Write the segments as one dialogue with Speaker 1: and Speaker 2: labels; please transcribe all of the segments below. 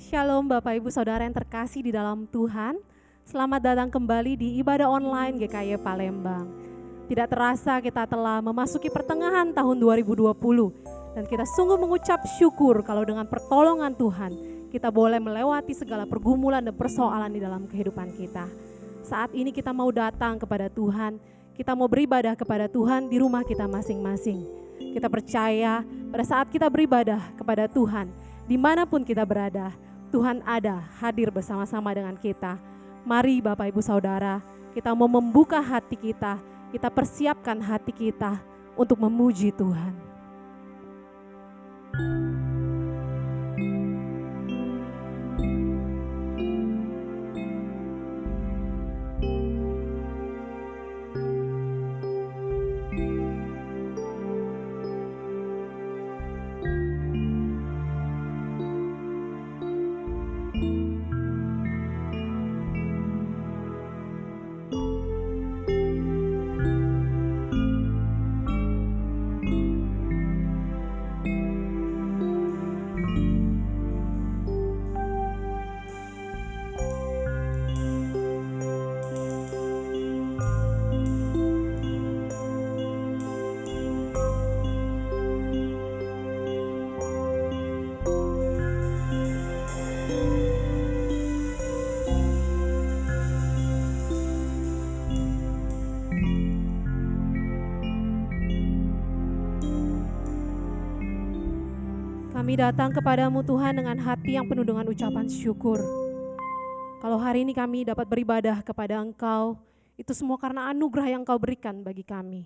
Speaker 1: Shalom Bapak Ibu Saudara yang terkasih di dalam Tuhan. Selamat datang kembali di ibadah online GKY Palembang. Tidak terasa kita telah memasuki pertengahan tahun 2020 dan kita sungguh mengucap syukur kalau dengan pertolongan Tuhan kita boleh melewati segala pergumulan dan persoalan di dalam kehidupan kita. Saat ini kita mau datang kepada Tuhan, kita mau beribadah kepada Tuhan di rumah kita masing-masing. Kita percaya pada saat kita beribadah kepada Tuhan, dimanapun kita berada, Tuhan ada, hadir bersama-sama dengan kita. Mari Bapak Ibu Saudara, kita mau membuka hati kita persiapkan hati kita untuk memuji Tuhan. Kami datang kepadamu Tuhan dengan hati yang penuh dengan ucapan syukur. Kalau hari ini kami dapat beribadah kepada Engkau, itu semua karena anugerah yang Engkau berikan bagi kami.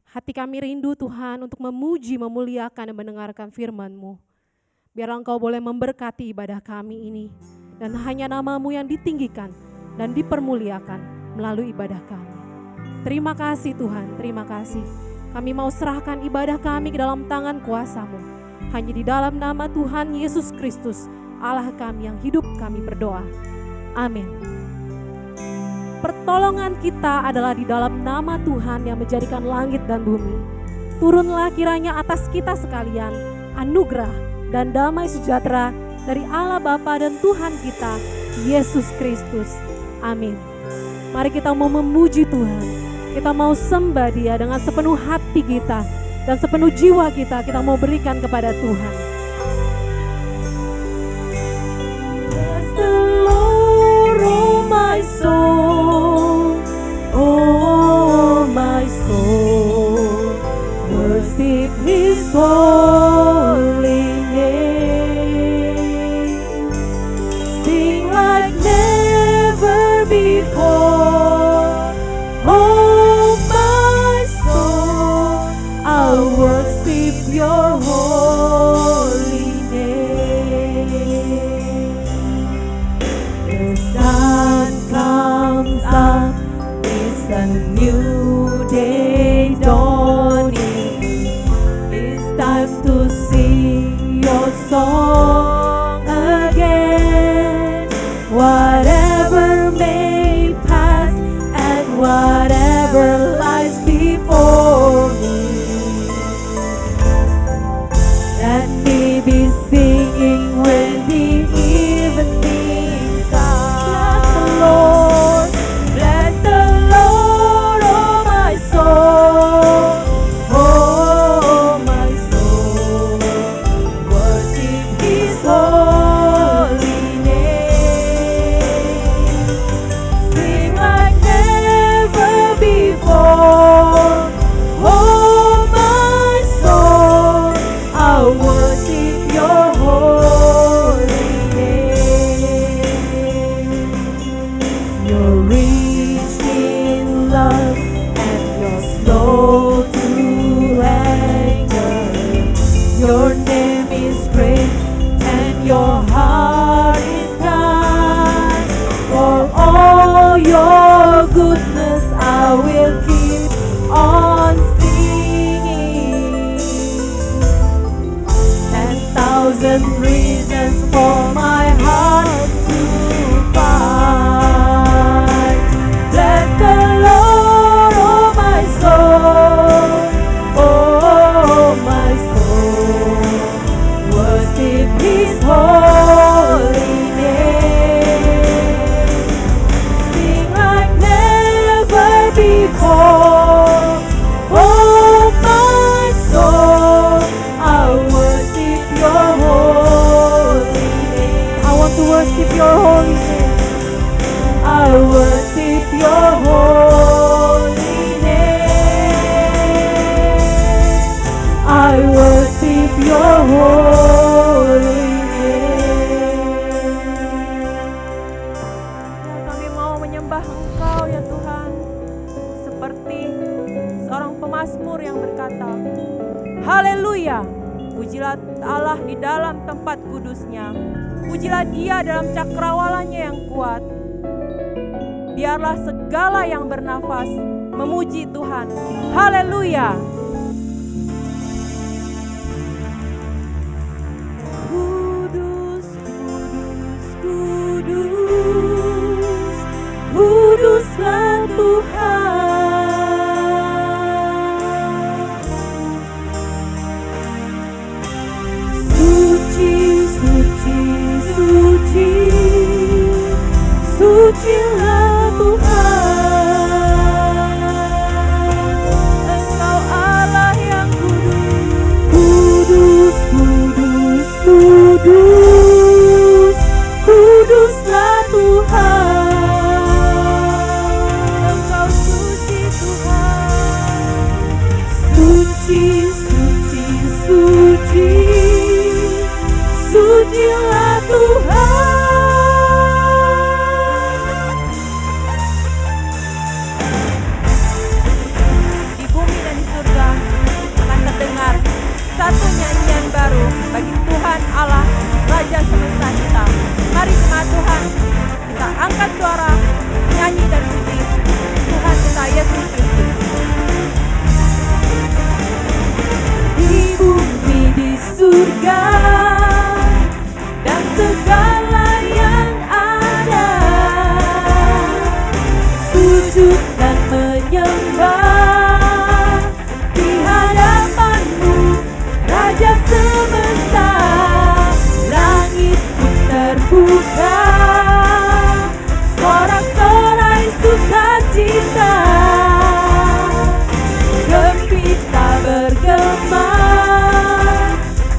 Speaker 1: Hati kami rindu Tuhan untuk memuji, memuliakan dan mendengarkan firman-Mu. Biar Engkau boleh memberkati ibadah kami ini, dan hanya nama-Mu yang ditinggikan dan dipermuliakan melalui ibadah kami. Terima kasih Tuhan, terima kasih. Kami mau serahkan ibadah kami ke dalam tangan kuasa-Mu. Hanya di dalam nama Tuhan Yesus Kristus, Allah kami yang hidup, kami berdoa. Amin. Pertolongan kita adalah di dalam nama Tuhan yang menjadikan langit dan bumi. Turunlah kiranya atas kita sekalian anugerah dan damai sejahtera dari Allah Bapa dan Tuhan kita, Yesus Kristus. Amin. Mari kita mau memuji Tuhan. Kita mau sembah Dia dengan sepenuh hati kita. Dan sepenuh jiwa kita mau berikan kepada Tuhan. Bless the Lord, oh my soul, oh my soul, worship His holy name. Sing like never before, oh my soul, I'll worship your holy name. The sun comes up, it's a new day dawning. It's time to sing your song again. Whatever may pass and whatever lies before me, let me be singing when the evening comes. Bless the Lord, oh my soul, oh my soul, worship His holy name. Sing like never before, oh my soul, I'll worship your holy name. You're rich in love and you're slow to anger. Your name is great and your heart is kind. For all your goodness I will keep on singing. 10,000 reasons for my heart to find. Bless the Lord, oh my soul, oh my soul, worship His holy worship your holy name. I worship your holy name. Kami mau menyembah Engkau ya Tuhan, seperti seorang pemazmur yang berkata, haleluya, pujilah Allah di dalam tempat kudusnya, pujilah Dia dalam cakrawalanya yang kuat. Biarlah segala yang bernafas memuji Tuhan. Haleluya. Kudus, kudus, kudus, kuduslah Tuhan. Suci, suci, suci, sucilah Tuhan. Engkau Allah yang kudus, kudus, kudus, kuduslah Tuhan. Engkau suci Tuhan. Suci, suci, suci, sucilah Tuhan. Satu nyanyian baru bagi Tuhan Allah, Raja semesta kita. Mari jemaat Tuhan, kita angkat suara, nyanyi dan puji Tuhan kita Yesus Kristus. Di bumi, di surga, dan segala yang ada, sujud dan menyembah di hadapan-Mu, Raja semesta. Langit pun terbuka, sorak-sorai sukacita, gembira bergema,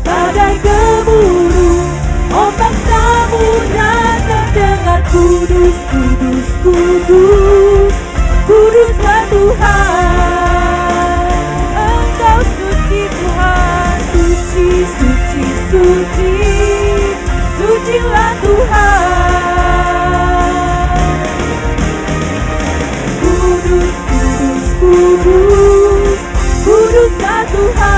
Speaker 1: badai gemuruh, ombak samudra terdengar. Kudus, kudus, kudus, kuduslah Tuhan. Engkau suci Tuhan. Suci, suci, suci, sucilah Tuhan. Kudus, kudus, kudus, kuduslah Tuhan.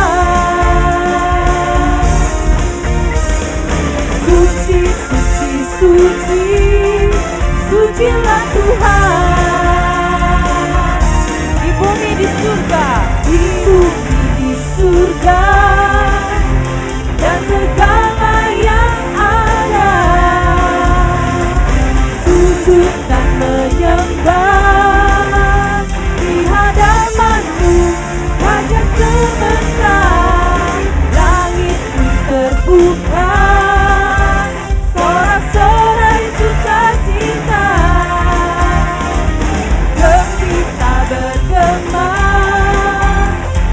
Speaker 1: Suci, suci, suci, sucilah Tuhan. Di bumi, di surga, di bumi, di surga, dan segala yang ada, sujud dan menyembah di hadapan-Mu, Raja semesta. Langit pun terbuka, sorak-sorai sukacita, gembira bergema,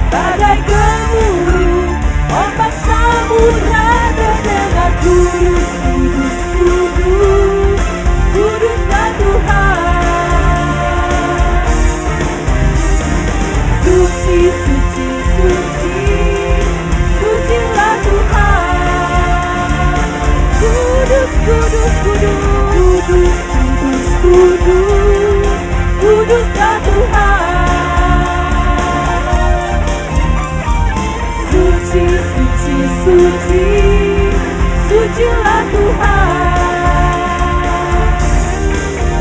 Speaker 1: badai gemuruh, ombak samudra terdengar. Kudus, kudus, kudus, kuduslah Tuhan. Suci, suci, suci, sucilah Tuhan. Kudus, kudus, kudus, kudus, kudus, kudus, kuduslah Tuhan. Suci, suci, suci, sucilah Tuhan.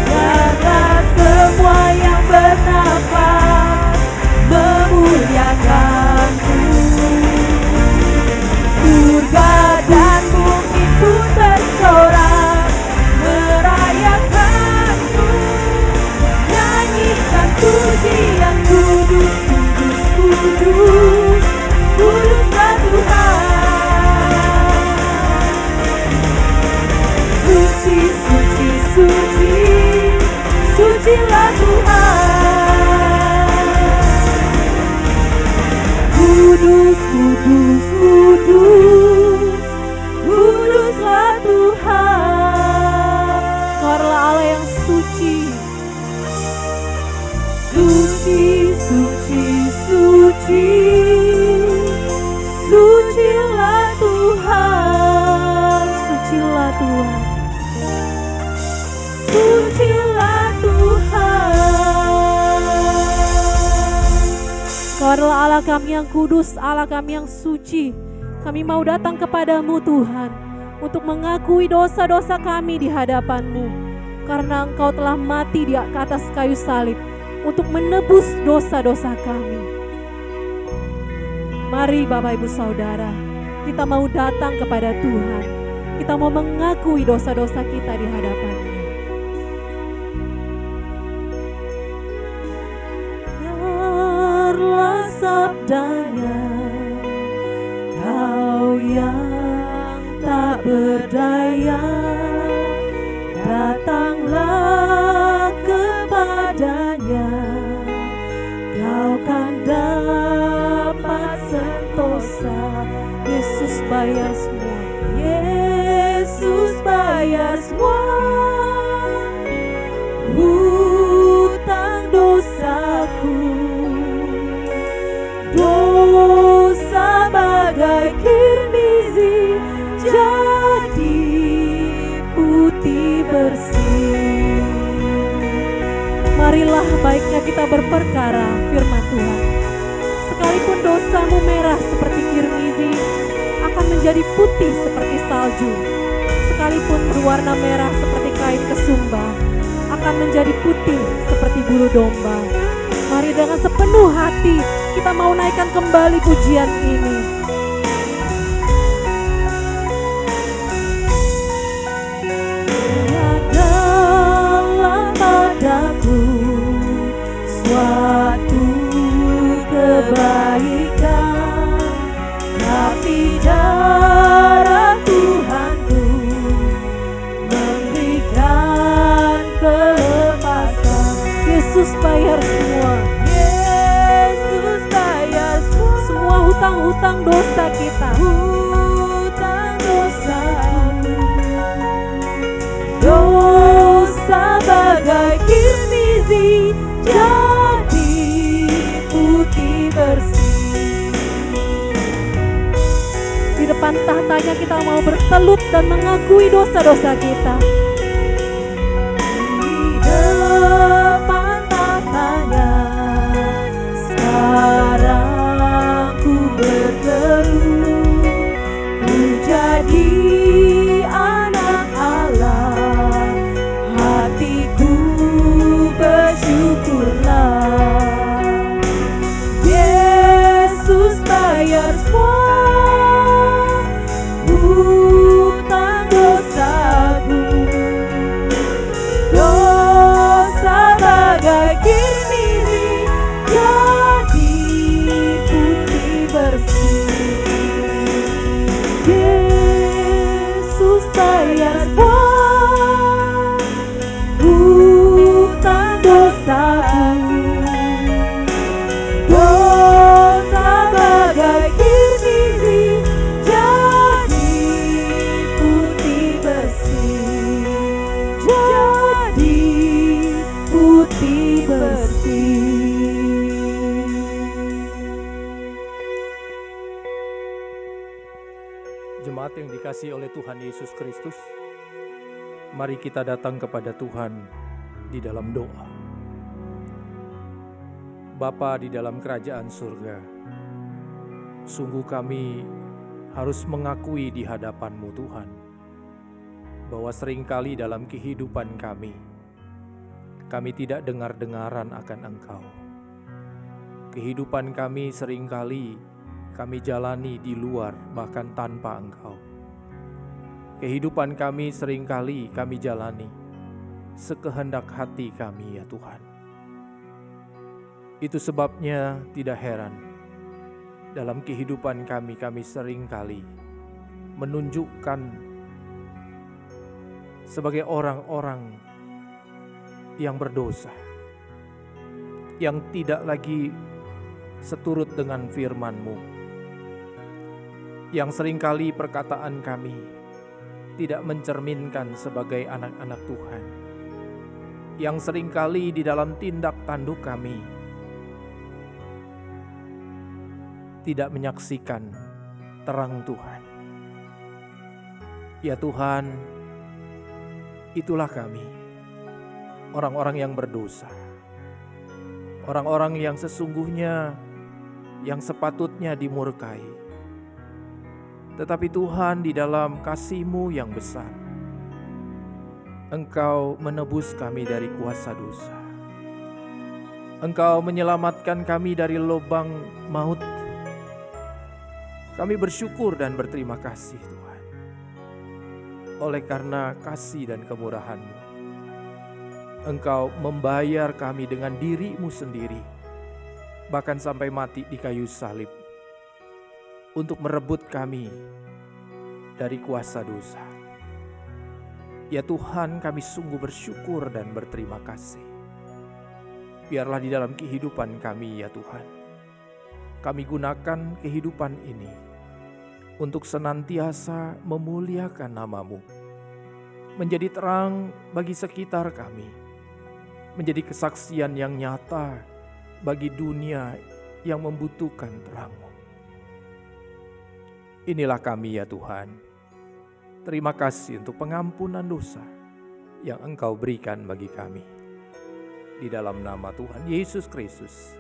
Speaker 1: Biarlah semua yang bernafas memuliakan-Mu. Surga dan bumi pun bersorak merayakan-Mu. Nyanyikan pujian. Kudus, kudus, kudus, kuduslah Tuhan. Suci, suci, suci, sucilah Tuhan. Kudus, kudus, kudus, kuduslah Tuhan. Engkau adalah Allah yang suci, sucilah Tuhan. Sucilah Tuhan. Kau adalah Allah kami yang kudus, Allah kami yang suci. Kami mau datang kepadamu Tuhan, untuk mengakui dosa-dosa kami di hadapan-Mu. Karena Engkau telah mati di atas kayu salib, untuk menebus dosa-dosa kami. Mari Bapak Ibu Saudara, kita mau datang kepada Tuhan. Kita mau mengakui dosa-dosa kita di hadapan-Nya. Biarlah sabdanya, Kau yang tak berdaya, datanglah kepadanya. Kau kan dapat sentosa. Yesus bayar semua. Yesus bayar semua hutang dosaku. Dosa bagai kirmizi jadi putih bersih. Marilah baiknya kita berperkara firman Tuhan. Sekalipun dosamu merah seperti kirmizi, akan menjadi putih seperti salju. Sekalipun berwarna merah seperti kain kesumba, akan menjadi putih seperti bulu domba. Mari dengan sepenuh hati kita mau naikkan kembali pujian ini. Adalah padaku suatu kebaikan, tapi darah Tuhanku memberikan kelepasan. Yesus bayar semua. Yesus bayar semua hutang-hutang dosa kita. Hutang dosa. Dosa bagai kirmizi jadi putih bersih. Di depan tahtanya kita mau bertelut dan mengakui dosa-dosa kita. Di depan tahtanya sekarang ku bertelut, ku jadi anak Allah, hatiku bersyukurlah. Yesus bayar semua hutang dosaku. Dosa bagai kirmizi jadi putih bersih. Yesus bayar semua hutang dosaku. Dosa bagai kirmizi jadi putih bersih. Jadi putih bersih.
Speaker 2: Jemaat yang dikasihi oleh Tuhan Yesus Kristus, mari kita datang kepada Tuhan di dalam doa. Bapa di dalam kerajaan surga, sungguh kami harus mengakui di hadapan-Mu Tuhan, bahwa seringkali dalam kehidupan kami tidak dengar-dengaran akan Engkau. Kehidupan kami seringkali kami jalani di luar bahkan tanpa Engkau. Kehidupan kami seringkali kami jalani sekehendak hati kami ya Tuhan. Itu sebabnya tidak heran dalam kehidupan kami seringkali menunjukkan sebagai orang-orang yang berdosa, yang tidak lagi seturut dengan firman-Mu, yang seringkali perkataan kami tidak mencerminkan sebagai anak-anak Tuhan, yang seringkali di dalam tindak tanduk kami tidak menyaksikan terang Tuhan. Ya Tuhan, itulah kami, orang-orang yang berdosa, orang-orang yang sesungguhnya yang sepatutnya dimurkai. Tetapi Tuhan, di dalam kasih-Mu yang besar, Engkau menebus kami dari kuasa dosa. Engkau menyelamatkan kami dari lubang maut. Kami bersyukur dan berterima kasih Tuhan. Oleh karena kasih dan kemurahan-Mu, Engkau membayar kami dengan diri-Mu sendiri, bahkan sampai mati di kayu salib, untuk merebut kami dari kuasa dosa. Ya Tuhan, kami sungguh bersyukur dan berterima kasih. Biarlah di dalam kehidupan kami ya Tuhan, kami gunakan kehidupan ini untuk senantiasa memuliakan nama-Mu, menjadi terang bagi sekitar kami, menjadi kesaksian yang nyata bagi dunia yang membutuhkan terang-Mu. Inilah kami ya Tuhan. Terima kasih untuk pengampunan dosa yang Engkau berikan bagi kami. Di dalam nama Tuhan Yesus Kristus,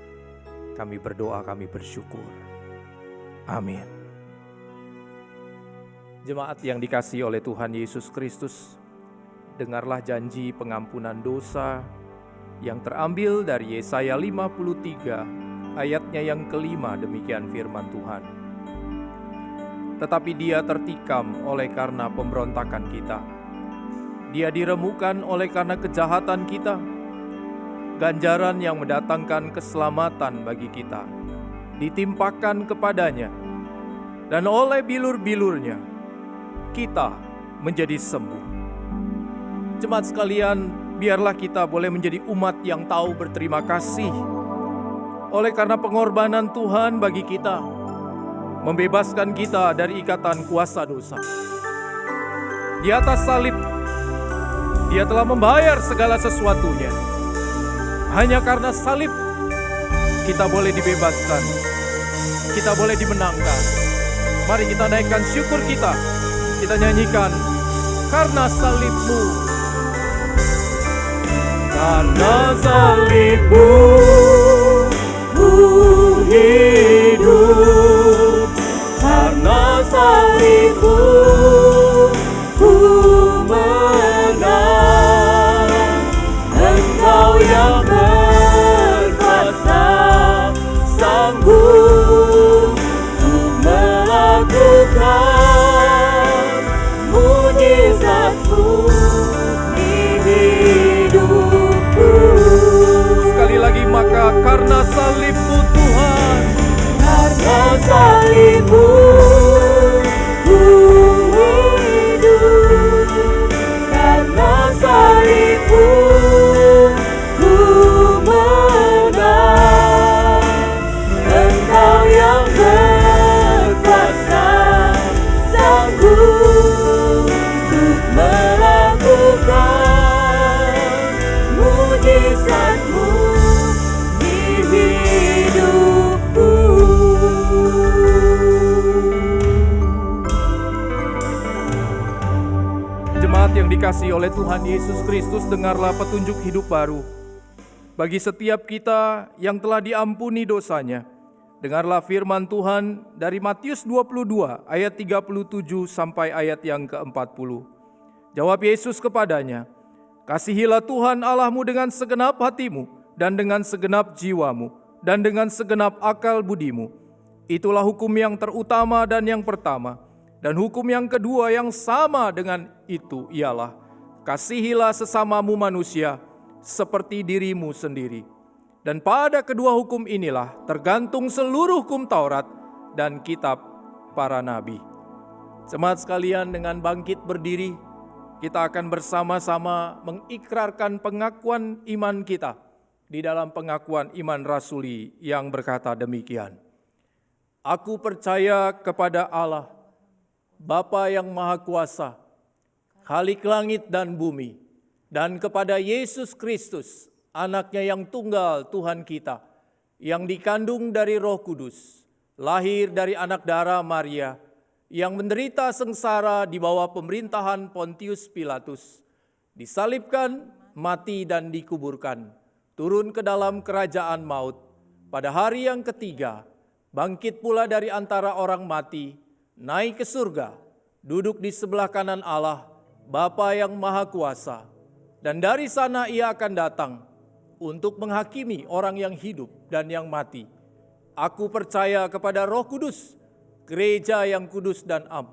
Speaker 2: kami berdoa, kami bersyukur. Amin. Jemaat yang dikasihi oleh Tuhan Yesus Kristus, dengarlah janji pengampunan dosa yang terambil dari Yesaya 53 ayatnya yang kelima. Demikian firman Tuhan. Tetapi Dia tertikam oleh karena pemberontakan kita, Dia diremukan oleh karena kejahatan kita. Ganjaran yang mendatangkan keselamatan bagi kita ditimpakan kepadanya, dan oleh bilur-bilurnya kita menjadi sembuh. Jemaat sekalian, biarlah kita boleh menjadi umat yang tahu berterima kasih oleh karena pengorbanan Tuhan bagi kita, membebaskan kita dari ikatan kuasa dosa. Di atas salib, Dia telah membayar segala sesuatunya. Hanya karena salib, kita boleh dibebaskan, kita boleh dimenangkan. Mari kita naikkan syukur kita nyanyikan, karena salib-Mu. Karena salib-Mu, ku hidup. Karena salib-Mu, ku menang. Engkau yang berkuasa, sanggup untuk melakukan mujizat-Mu di hidupku. Sekali lagi, maka karena salib-Mu Tuhan, karena salib-Mu, ku hidup. Karena salib-Mu, ku menang. Engkau yang berkuasa, sanggup untuk melakukan mujizat-Mu di hidupku. Jemaat yang dikasihi oleh Tuhan Yesus Kristus, dengarlah petunjuk hidup baru bagi setiap kita yang telah diampuni dosanya. Dengarlah firman Tuhan dari Matius 22 ayat 37 sampai ayat yang ke-40. Jawab Yesus kepadanya, "Kasihilah Tuhan Allahmu dengan segenap hatimu, dan dengan segenap jiwamu, dan dengan segenap akal budimu. Itulah hukum yang terutama dan yang pertama. Dan hukum yang kedua yang sama dengan itu ialah, kasihilah sesamamu manusia seperti dirimu sendiri. Dan pada kedua hukum inilah tergantung seluruh hukum Taurat dan kitab para nabi." Jemaat sekalian, dengan bangkit berdiri, kita akan bersama-sama mengikrarkan pengakuan iman kita di dalam pengakuan iman rasuli yang berkata demikian. Aku percaya kepada Allah, Bapa yang Maha Kuasa, Khalik langit dan bumi, dan kepada Yesus Kristus, Anaknya yang tunggal Tuhan kita, yang dikandung dari Roh Kudus, lahir dari anak darah Maria, yang menderita sengsara di bawah pemerintahan Pontius Pilatus, disalibkan, mati dan dikuburkan, turun ke dalam kerajaan maut. Pada hari yang ketiga, bangkit pula dari antara orang mati, naik ke surga, duduk di sebelah kanan Allah, Bapa yang Maha Kuasa. Dan dari sana ia akan datang untuk menghakimi orang yang hidup dan yang mati. Aku percaya kepada Roh Kudus, gereja yang kudus dan am,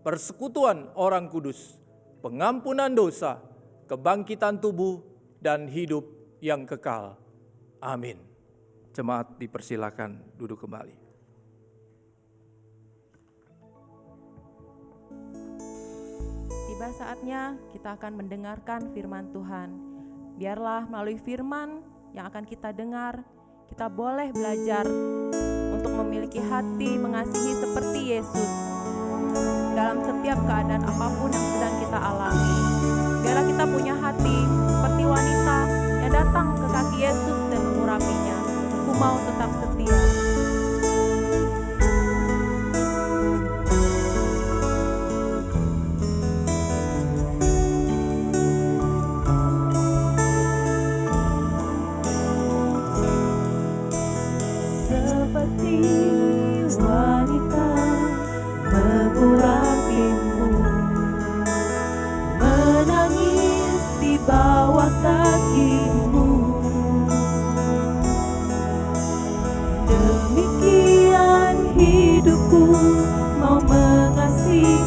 Speaker 2: persekutuan orang kudus, pengampunan dosa, kebangkitan tubuh, dan hidup yang kekal. Amin. Jemaat dipersilakan duduk kembali.
Speaker 3: Tiba saatnya kita akan mendengarkan firman Tuhan. Biarlah melalui firman yang akan kita dengar, kita boleh belajar untuk memiliki hati mengasihi seperti Yesus dalam setiap keadaan apapun yang sedang kita alami. Biarlah kita punya hati seperti wanita yang datang ke kaki Yesus dan mengurapinya. Ku mau tetap setia.
Speaker 4: Seperti wanita mengurapimu, menangis di bawah kakimu. Demikian hidupku mau mengasihimu.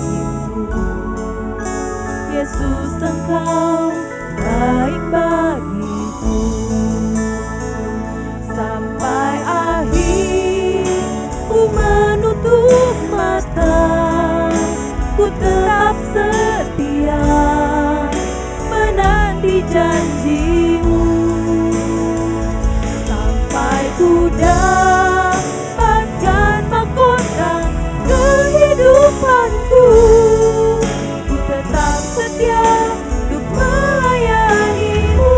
Speaker 4: Yesus, Engkau baik bagiku. Sampai akhir ku menutup mata, ku tetap setia menanti janjimu. Sampai ku dapatkan mahkota kehidupanku, ku tetap setia untuk melayanimu.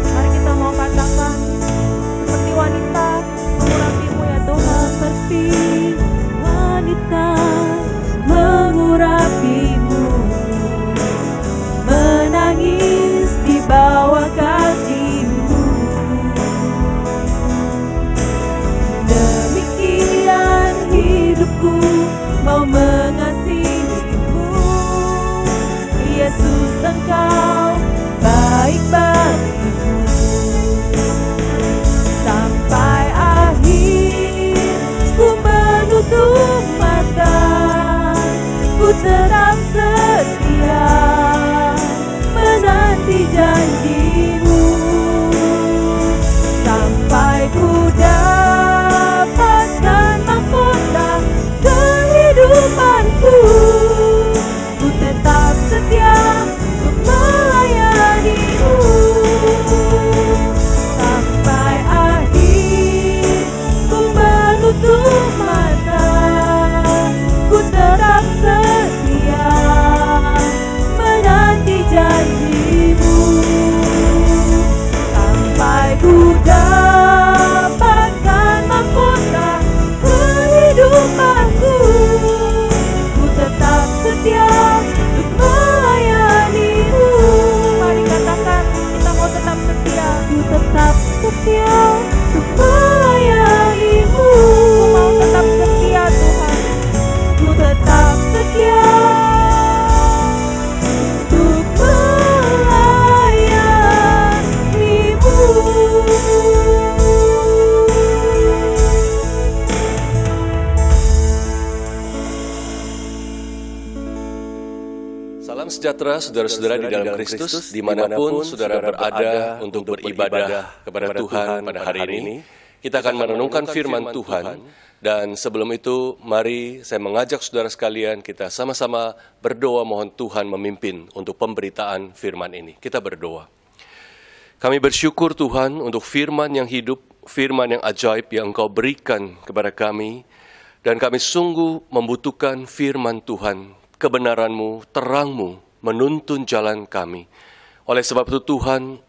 Speaker 3: Mari kita mau katakan seperti wanita mengurapimu ya Tuhan.
Speaker 4: Seperti wanita mengurapimu, menangis di bawah kakimu. Demikian hidupku mau mengasihimu. Yesus, Engkau baik bagiku. Sampai akhir ku menutup mata, ku tetap setia menanti janjimu. Sampai ku dapatkan mahkota kehidupanku, ku tetap setia untuk melayanimu. Sampai akhir ku menutup mata, ku tetap setia menanti janjimu. Sampai ku dapatkan mahkota kehidupanku, ku tetap setia untuk melayanimu.
Speaker 3: Mari katakan kita mau tetap setia.
Speaker 4: Ku tetap setia untuk melayanimu.
Speaker 3: Ku mau tetap setia Tuhan.
Speaker 4: Ku tetap setia untuk melayanimu.
Speaker 5: Salam sejahtera saudara-saudara di dalam Kristus, dimanapun saudara berada untuk beribadah kepada Tuhan pada hari ini. Kita akan merenungkan firman Tuhan, dan sebelum itu mari saya mengajak saudara sekalian kita sama-sama berdoa mohon Tuhan memimpin untuk pemberitaan firman ini. Kita berdoa. Kami bersyukur Tuhan untuk firman yang hidup, firman yang ajaib yang Engkau berikan kepada kami, dan kami sungguh membutuhkan firman Tuhan, kebenaran-Mu, terang-Mu, menuntun jalan kami. Oleh sebab itu Tuhan,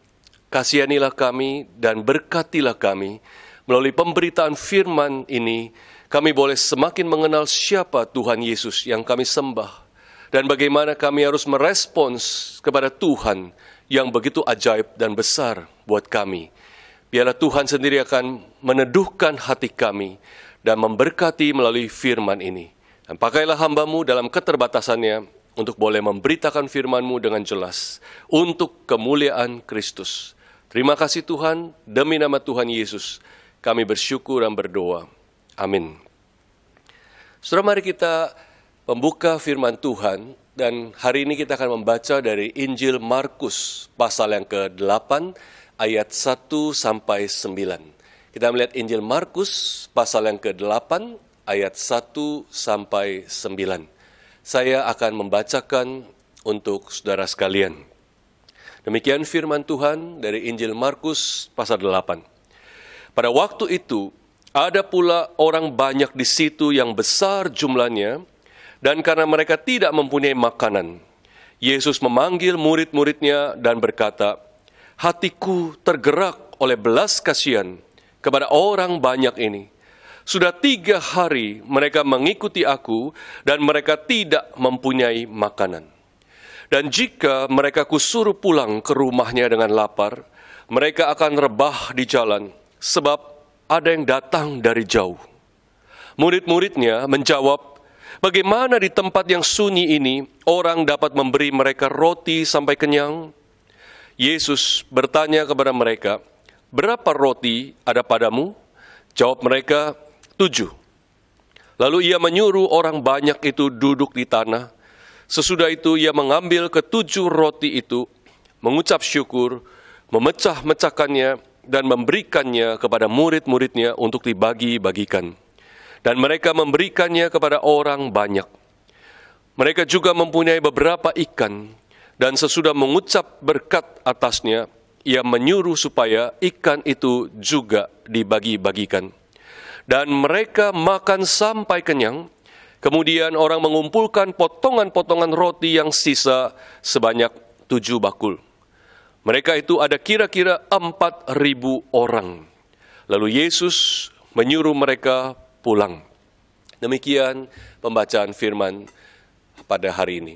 Speaker 5: kasihanilah kami dan berkatilah kami. Melalui pemberitaan firman ini, kami boleh semakin mengenal siapa Tuhan Yesus yang kami sembah. dan bagaimana kami harus merespons kepada Tuhan yang begitu ajaib dan besar buat kami. Biarlah Tuhan sendiri akan meneduhkan hati kami dan memberkati melalui firman ini. Dan pakailah hamba-Mu dalam keterbatasannya untuk boleh memberitakan firman-Mu dengan jelas untuk kemuliaan Kristus. Terima kasih Tuhan, demi nama Tuhan Yesus kami bersyukur dan berdoa. Amin. Saudara, mari kita membuka firman Tuhan, dan hari ini kita akan membaca dari Injil Markus pasal yang ke-8 ayat 1 sampai 9. Kita melihat Injil Markus pasal yang ke-8 ayat 1 sampai 9. Saya akan membacakan untuk saudara sekalian. Demikian firman Tuhan dari Injil Markus pasal 8. Pada waktu itu, ada pula orang banyak di situ yang besar jumlahnya, dan karena mereka tidak mempunyai makanan, Yesus memanggil murid-muridnya dan berkata, "Hatiku tergerak oleh belas kasihan kepada orang banyak ini. Sudah 3 hari mereka mengikuti aku, dan mereka tidak mempunyai makanan. Dan jika mereka kusuruh pulang ke rumahnya dengan lapar, mereka akan rebah di jalan, sebab ada yang datang dari jauh." Murid-muridnya menjawab, "Bagaimana di tempat yang sunyi ini orang dapat memberi mereka roti sampai kenyang?" Yesus bertanya kepada mereka, "Berapa roti ada padamu?" Jawab mereka, 7. Lalu ia menyuruh orang banyak itu duduk di tanah. Sesudah itu ia mengambil ke-7 roti itu, mengucap syukur, memecah-mecahkannya, dan memberikannya kepada murid-muridnya untuk dibagi-bagikan. Dan mereka memberikannya kepada orang banyak. Mereka juga mempunyai beberapa ikan, dan sesudah mengucap berkat atasnya, ia menyuruh supaya ikan itu juga dibagi-bagikan. Dan mereka makan sampai kenyang. Kemudian orang mengumpulkan potongan-potongan roti yang sisa sebanyak 7 bakul. Mereka itu ada kira-kira 4.000 orang. Lalu Yesus menyuruh mereka pulang. Demikian pembacaan firman pada hari ini.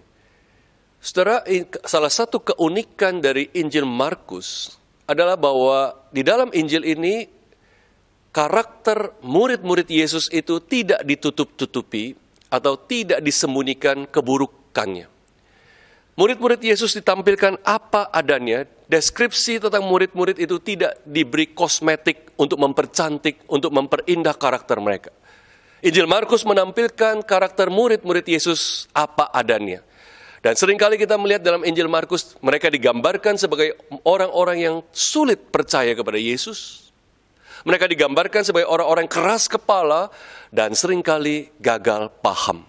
Speaker 5: Saudara, salah satu keunikan dari Injil Markus adalah bahwa di dalam Injil ini karakter murid-murid Yesus itu tidak ditutup-tutupi atau tidak disembunyikan keburukannya. Murid-murid Yesus ditampilkan apa adanya. Deskripsi tentang murid-murid itu tidak diberi kosmetik untuk mempercantik, untuk memperindah karakter mereka. Injil Markus menampilkan karakter murid-murid Yesus apa adanya. Dan seringkali kita melihat dalam Injil Markus, mereka digambarkan sebagai orang-orang yang sulit percaya kepada Yesus. Mereka digambarkan sebagai orang-orang keras kepala dan seringkali gagal paham.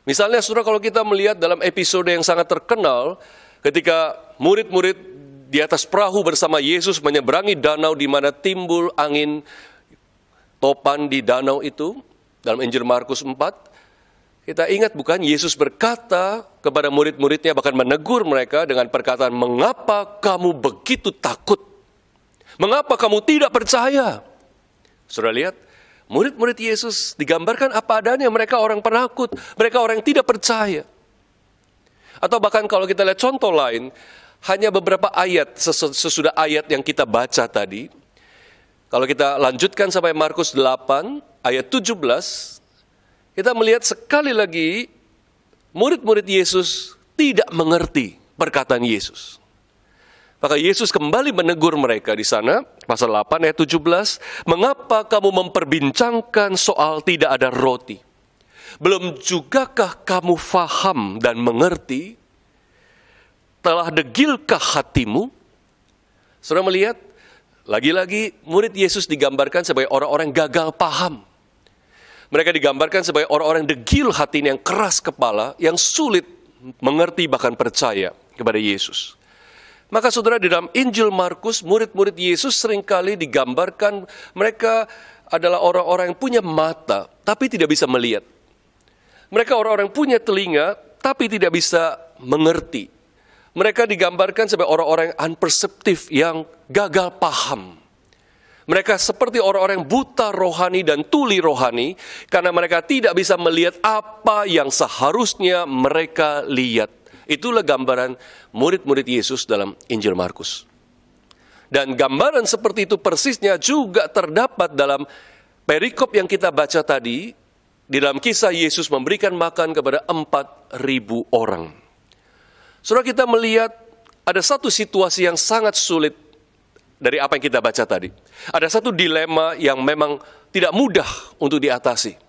Speaker 5: Misalnya, saudara, kalau kita melihat dalam episode yang sangat terkenal, ketika murid-murid di atas perahu bersama Yesus menyeberangi danau di mana timbul angin topan di danau itu, dalam Injil Markus 4, kita ingat bukan, Yesus berkata kepada murid-muridnya, bahkan menegur mereka dengan perkataan, "Mengapa kamu begitu takut? Mengapa kamu tidak percaya?" Saudara lihat, murid-murid Yesus digambarkan apa adanya, mereka orang penakut, mereka orang yang tidak percaya. Atau bahkan kalau kita lihat contoh lain, hanya beberapa ayat sesudah ayat yang kita baca tadi. Kalau kita lanjutkan sampai Markus 8 ayat 17, kita melihat sekali lagi murid-murid Yesus tidak mengerti perkataan Yesus. Maka Yesus kembali menegur mereka di sana, pasal 8 ayat 17, "Mengapa kamu memperbincangkan soal tidak ada roti? Belum jugakah kamu faham dan mengerti? Telah degilkah hatimu?" Saudara melihat, lagi-lagi murid Yesus digambarkan sebagai orang-orang gagal paham. Mereka digambarkan sebagai orang-orang degil hatinya, yang keras kepala, yang sulit mengerti bahkan percaya kepada Yesus. Maka saudara, di dalam Injil Markus, murid-murid Yesus seringkali digambarkan mereka adalah orang-orang yang punya mata, tapi tidak bisa melihat. Mereka orang-orang yang punya telinga, tapi tidak bisa mengerti. Mereka digambarkan sebagai orang-orang yang unperceptive, yang gagal paham. Mereka seperti orang-orang buta rohani dan tuli rohani karena mereka tidak bisa melihat apa yang seharusnya mereka lihat. Itulah gambaran murid-murid Yesus dalam Injil Markus. Dan gambaran seperti itu persisnya juga terdapat dalam perikop yang kita baca tadi, di dalam kisah Yesus memberikan makan kepada 4.000 orang. Saudara, kita melihat ada satu situasi yang sangat sulit dari apa yang kita baca tadi. Ada satu dilema yang memang tidak mudah untuk diatasi.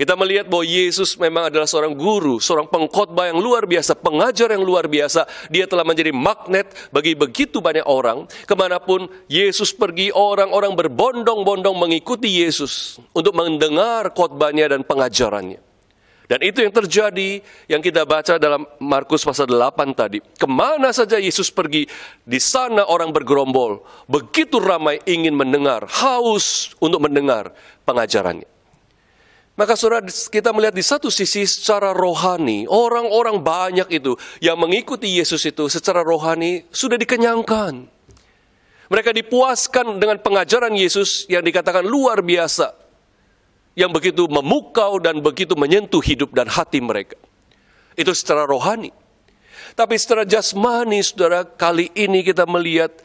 Speaker 5: Kita melihat bahwa Yesus memang adalah seorang guru, seorang pengkhotbah yang luar biasa, pengajar yang luar biasa. Dia telah menjadi magnet bagi begitu banyak orang. Kemanapun Yesus pergi, orang-orang berbondong-bondong mengikuti Yesus untuk mendengar khotbahnya dan pengajarannya. Dan itu yang terjadi, yang kita baca dalam Markus pasal 8 tadi. Kemana saja Yesus pergi, di sana orang bergerombol. Begitu ramai ingin mendengar, haus untuk mendengar pengajarannya. Maka saudara, kita melihat di satu sisi secara rohani, orang-orang banyak itu yang mengikuti Yesus itu secara rohani sudah dikenyangkan. Mereka dipuaskan dengan pengajaran Yesus yang dikatakan luar biasa, yang begitu memukau dan begitu menyentuh hidup dan hati mereka. Itu secara rohani. Tapi secara jasmani, saudara, kali ini kita melihat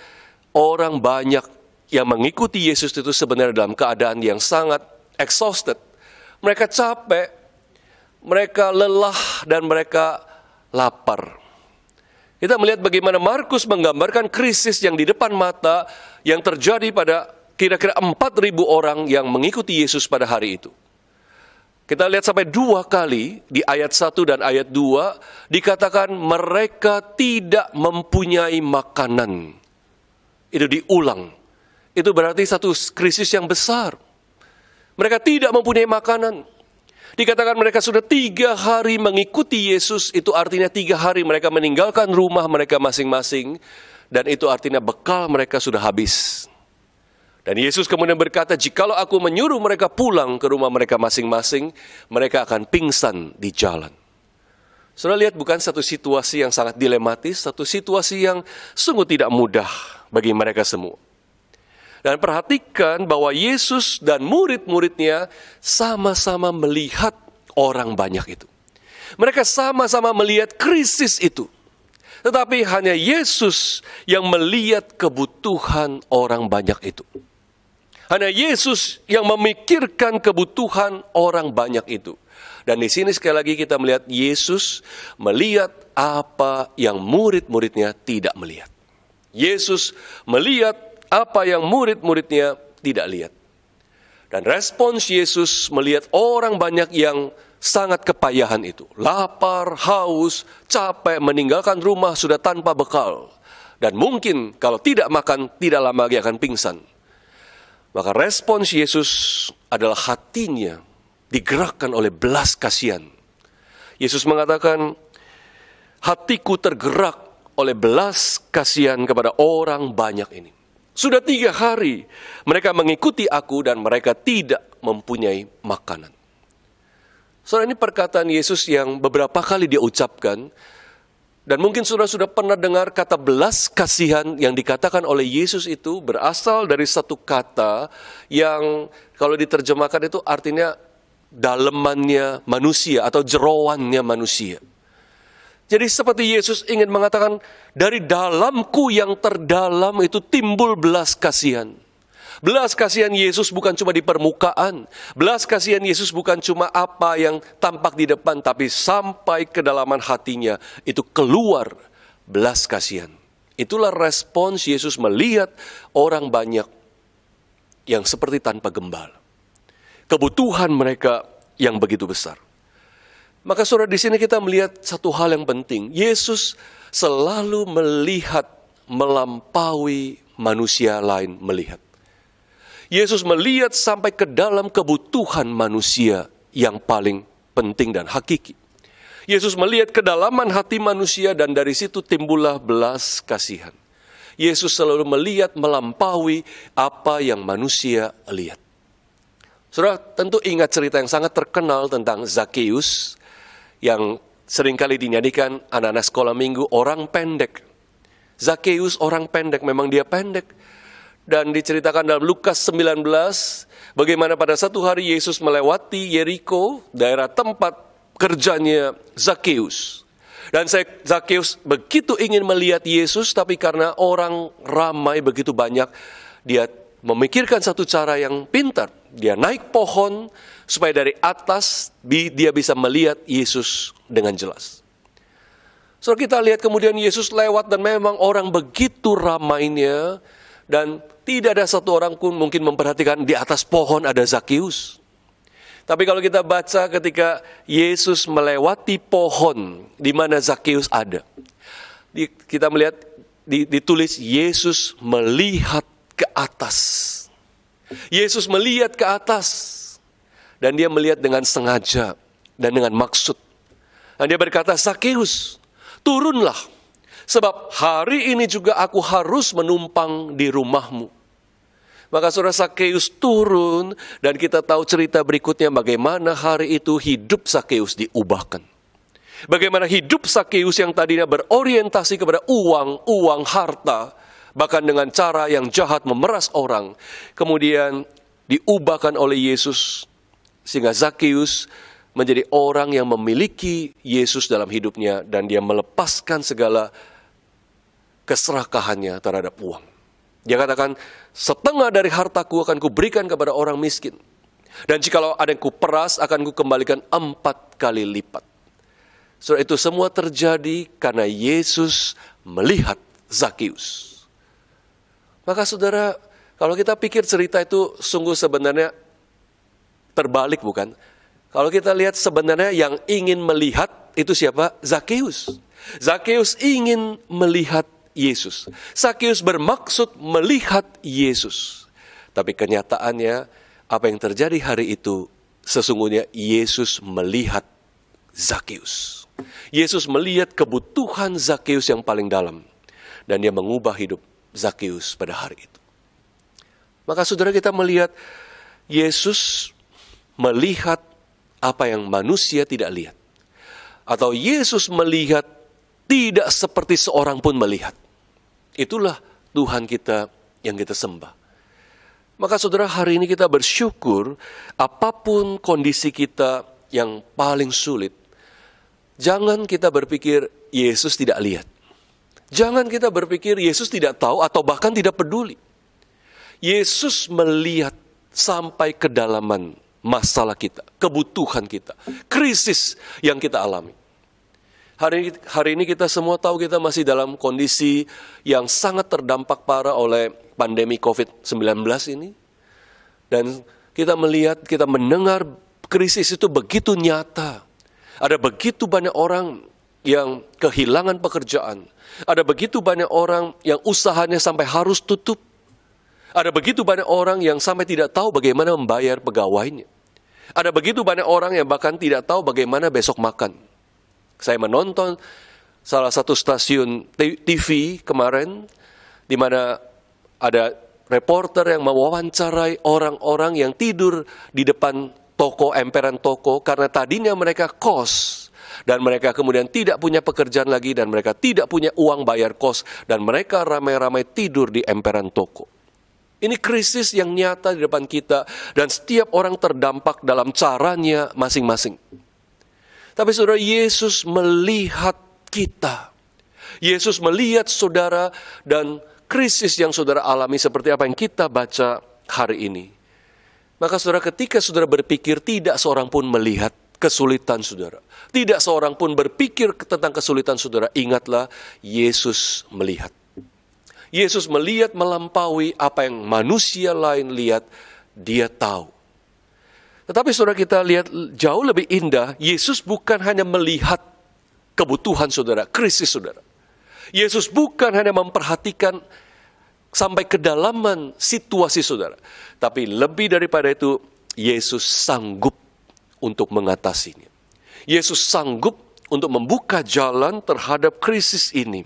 Speaker 5: orang banyak yang mengikuti Yesus itu sebenarnya dalam keadaan yang sangat exhausted. Mereka capek, mereka lelah, dan mereka lapar. Kita melihat bagaimana Markus menggambarkan krisis yang di depan mata yang terjadi pada kira-kira 4.000 orang yang mengikuti Yesus pada hari itu. Kita lihat sampai 2 kali di ayat 1 dan ayat 2 dikatakan mereka tidak mempunyai makanan. Itu diulang. Itu berarti satu krisis yang besar. Mereka tidak mempunyai makanan. Dikatakan mereka sudah 3 hari mengikuti Yesus, itu artinya 3 hari mereka meninggalkan rumah mereka masing-masing, dan itu artinya bekal mereka sudah habis. Dan Yesus kemudian berkata, jikalau aku menyuruh mereka pulang ke rumah mereka masing-masing, mereka akan pingsan di jalan. Saudara lihat, bukan satu situasi yang sangat dilematis, satu situasi yang sungguh tidak mudah bagi mereka semua. Dan perhatikan bahwa Yesus dan murid-muridnya sama-sama melihat orang banyak itu. Mereka sama-sama melihat krisis itu. Tetapi hanya Yesus yang melihat kebutuhan orang banyak itu. Hanya Yesus yang memikirkan kebutuhan orang banyak itu. Dan di sini sekali lagi kita melihat Yesus melihat apa yang murid-muridnya tidak melihat. Yesus melihat apa yang murid-muridnya tidak lihat. Dan respons Yesus melihat orang banyak yang sangat kepayahan itu. Lapar, haus, capek, meninggalkan rumah sudah tanpa bekal. Dan mungkin kalau tidak makan, tidak lama lagi akan pingsan. Maka respons Yesus adalah hatinya digerakkan oleh belas kasihan. Yesus mengatakan, hatiku tergerak oleh belas kasihan kepada orang banyak ini. Sudah 3 hari mereka mengikuti aku dan mereka tidak mempunyai makanan. Saudara, ini perkataan Yesus yang beberapa kali dia ucapkan. Dan mungkin saudara sudah pernah dengar kata belas kasihan yang dikatakan oleh Yesus itu berasal dari satu kata yang kalau diterjemahkan itu artinya dalemannya manusia atau jeroannya manusia. Jadi seperti Yesus ingin mengatakan, dari dalamku yang terdalam itu timbul belas kasihan. Belas kasihan Yesus bukan cuma di permukaan. Belas kasihan Yesus bukan cuma apa yang tampak di depan, tapi sampai kedalaman hatinya itu keluar belas kasihan. Itulah respons Yesus melihat orang banyak yang seperti tanpa gembala. Kebutuhan mereka yang begitu besar. Maka saudara, di sini kita melihat satu hal yang penting. Yesus selalu melihat melampaui manusia lain melihat. Yesus melihat sampai ke dalam kebutuhan manusia yang paling penting dan hakiki. Yesus melihat kedalaman hati manusia dan dari situ timbullah belas kasihan. Yesus selalu melihat melampaui apa yang manusia lihat. Saudara tentu ingat cerita yang sangat terkenal tentang Zakheus yang seringkali dinyanyikan anak-anak sekolah minggu, orang pendek. Zakheus orang pendek, memang dia pendek. dan diceritakan dalam Lukas 19, bagaimana pada satu hari Yesus melewati Yeriko, daerah tempat kerjanya Zakeus. Dan Zakeus begitu ingin melihat Yesus, tapi karena orang ramai begitu banyak, dia memikirkan satu cara yang pintar. Dia naik pohon supaya dari atas dia bisa melihat Yesus dengan jelas. So kita lihat kemudian Yesus lewat dan memang orang begitu ramainya, dan tidak ada satu orang pun mungkin memperhatikan di atas pohon ada Zakeus. Tapi kalau kita baca ketika Yesus melewati pohon di mana Zakeus ada, kita melihat ditulis Yesus melihat ke atas. Yesus melihat ke atas, dan dia melihat dengan sengaja dan dengan maksud. Dan dia berkata, Zakeus, turunlah, sebab hari ini juga aku harus menumpang di rumahmu. Maka saudara, Zakeus turun, dan kita tahu cerita berikutnya bagaimana hari itu hidup Zakeus diubahkan. Bagaimana hidup Zakeus yang tadinya berorientasi kepada uang, harta, bahkan dengan cara yang jahat memeras orang, kemudian diubahkan oleh Yesus, sehingga Zakeus menjadi orang yang memiliki Yesus dalam hidupnya, dan dia melepaskan segala keserakahannya terhadap uang. Dia katakan, setengah dari hartaku akan kuberikan kepada orang miskin, dan jikalau ada yang kuperas akan kukembalikan 4 kali lipat. So, itu semua terjadi karena Yesus melihat Zakeus. Maka saudara, kalau kita pikir cerita itu sungguh sebenarnya terbalik, bukan? Kalau kita lihat sebenarnya yang ingin melihat itu siapa? Zakeus. Zakeus ingin melihat Yesus. Zakeus bermaksud melihat Yesus. Tapi kenyataannya apa yang terjadi hari itu sesungguhnya Yesus melihat Zakeus. Yesus melihat kebutuhan Zakeus yang paling dalam, dan dia mengubah hidup Zakeus pada hari itu. Maka saudara, kita melihat Yesus melihat apa yang manusia tidak lihat. Atau Yesus melihat tidak seperti seorang pun melihat. Itulah Tuhan kita yang kita sembah. Maka saudara, hari ini kita bersyukur apapun kondisi kita yang paling sulit, jangan kita berpikir Yesus tidak lihat. Jangan kita berpikir Yesus tidak tahu atau bahkan tidak peduli. Yesus melihat sampai kedalaman masalah kita, kebutuhan kita, krisis yang kita alami. Hari ini kita semua tahu kita masih dalam kondisi yang sangat terdampak parah oleh pandemi COVID-19 ini. Dan kita melihat, kita mendengar krisis itu begitu nyata. Ada begitu banyak orang yang kehilangan pekerjaan. Ada begitu banyak orang yang usahanya sampai harus tutup. Ada begitu banyak orang yang sampai tidak tahu bagaimana membayar pegawainya. Ada begitu banyak orang yang bahkan tidak tahu bagaimana besok makan. Saya menonton salah satu stasiun TV kemarin, di mana ada reporter yang mewawancarai orang-orang yang tidur di depan toko, emperan toko, karena tadinya mereka kos, dan mereka kemudian tidak punya pekerjaan lagi, dan mereka tidak punya uang bayar kos, dan mereka ramai-ramai tidur di emperan toko. Ini krisis yang nyata di depan kita, dan setiap orang terdampak dalam caranya masing-masing. Tapi saudara, Yesus melihat kita. Yesus melihat saudara dan krisis yang saudara alami seperti apa yang kita baca hari ini. Maka saudara, ketika saudara berpikir tidak seorang pun melihat kesulitan saudara, tidak seorang pun berpikir tentang kesulitan saudara, ingatlah Yesus melihat. Yesus melihat melampaui apa yang manusia lain lihat, dia tahu. Tetapi saudara, kita lihat jauh lebih indah, Yesus bukan hanya melihat kebutuhan saudara, krisis saudara. Yesus bukan hanya memperhatikan sampai kedalaman situasi saudara. Tapi lebih daripada itu, Yesus sanggup untuk mengatasinya. Yesus sanggup untuk membuka jalan terhadap krisis ini.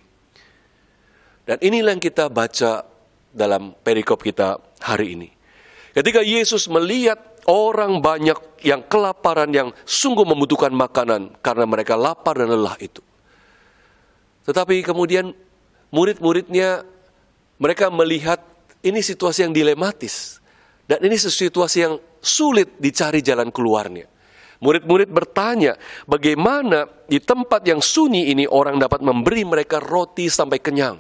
Speaker 5: Dan inilah yang kita baca dalam perikop kita hari ini. Ketika Yesus melihat orang banyak yang kelaparan, yang sungguh membutuhkan makanan karena mereka lapar dan lelah itu. Tetapi kemudian murid-muridnya, mereka melihat Ini situasi yang dilematis. Dan ini situasi yang sulit dicari jalan keluarnya. Murid-murid bertanya, bagaimana di tempat yang sunyi ini orang dapat memberi mereka roti sampai kenyang?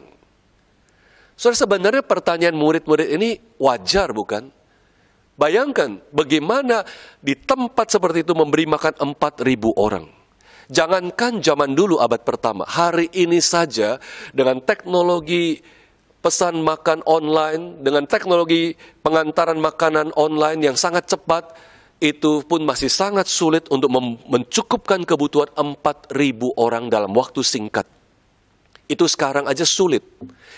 Speaker 5: Saudara, sebenarnya pertanyaan murid-murid ini wajar, bukan? Bayangkan bagaimana di tempat seperti itu memberi makan 4.000 orang. Jangankan zaman dulu abad pertama, hari ini saja dengan teknologi pesan makan online, dengan teknologi pengantaran makanan online yang sangat cepat, itu pun masih sangat sulit untuk mencukupkan kebutuhan 4.000 orang dalam waktu singkat. Itu sekarang aja sulit.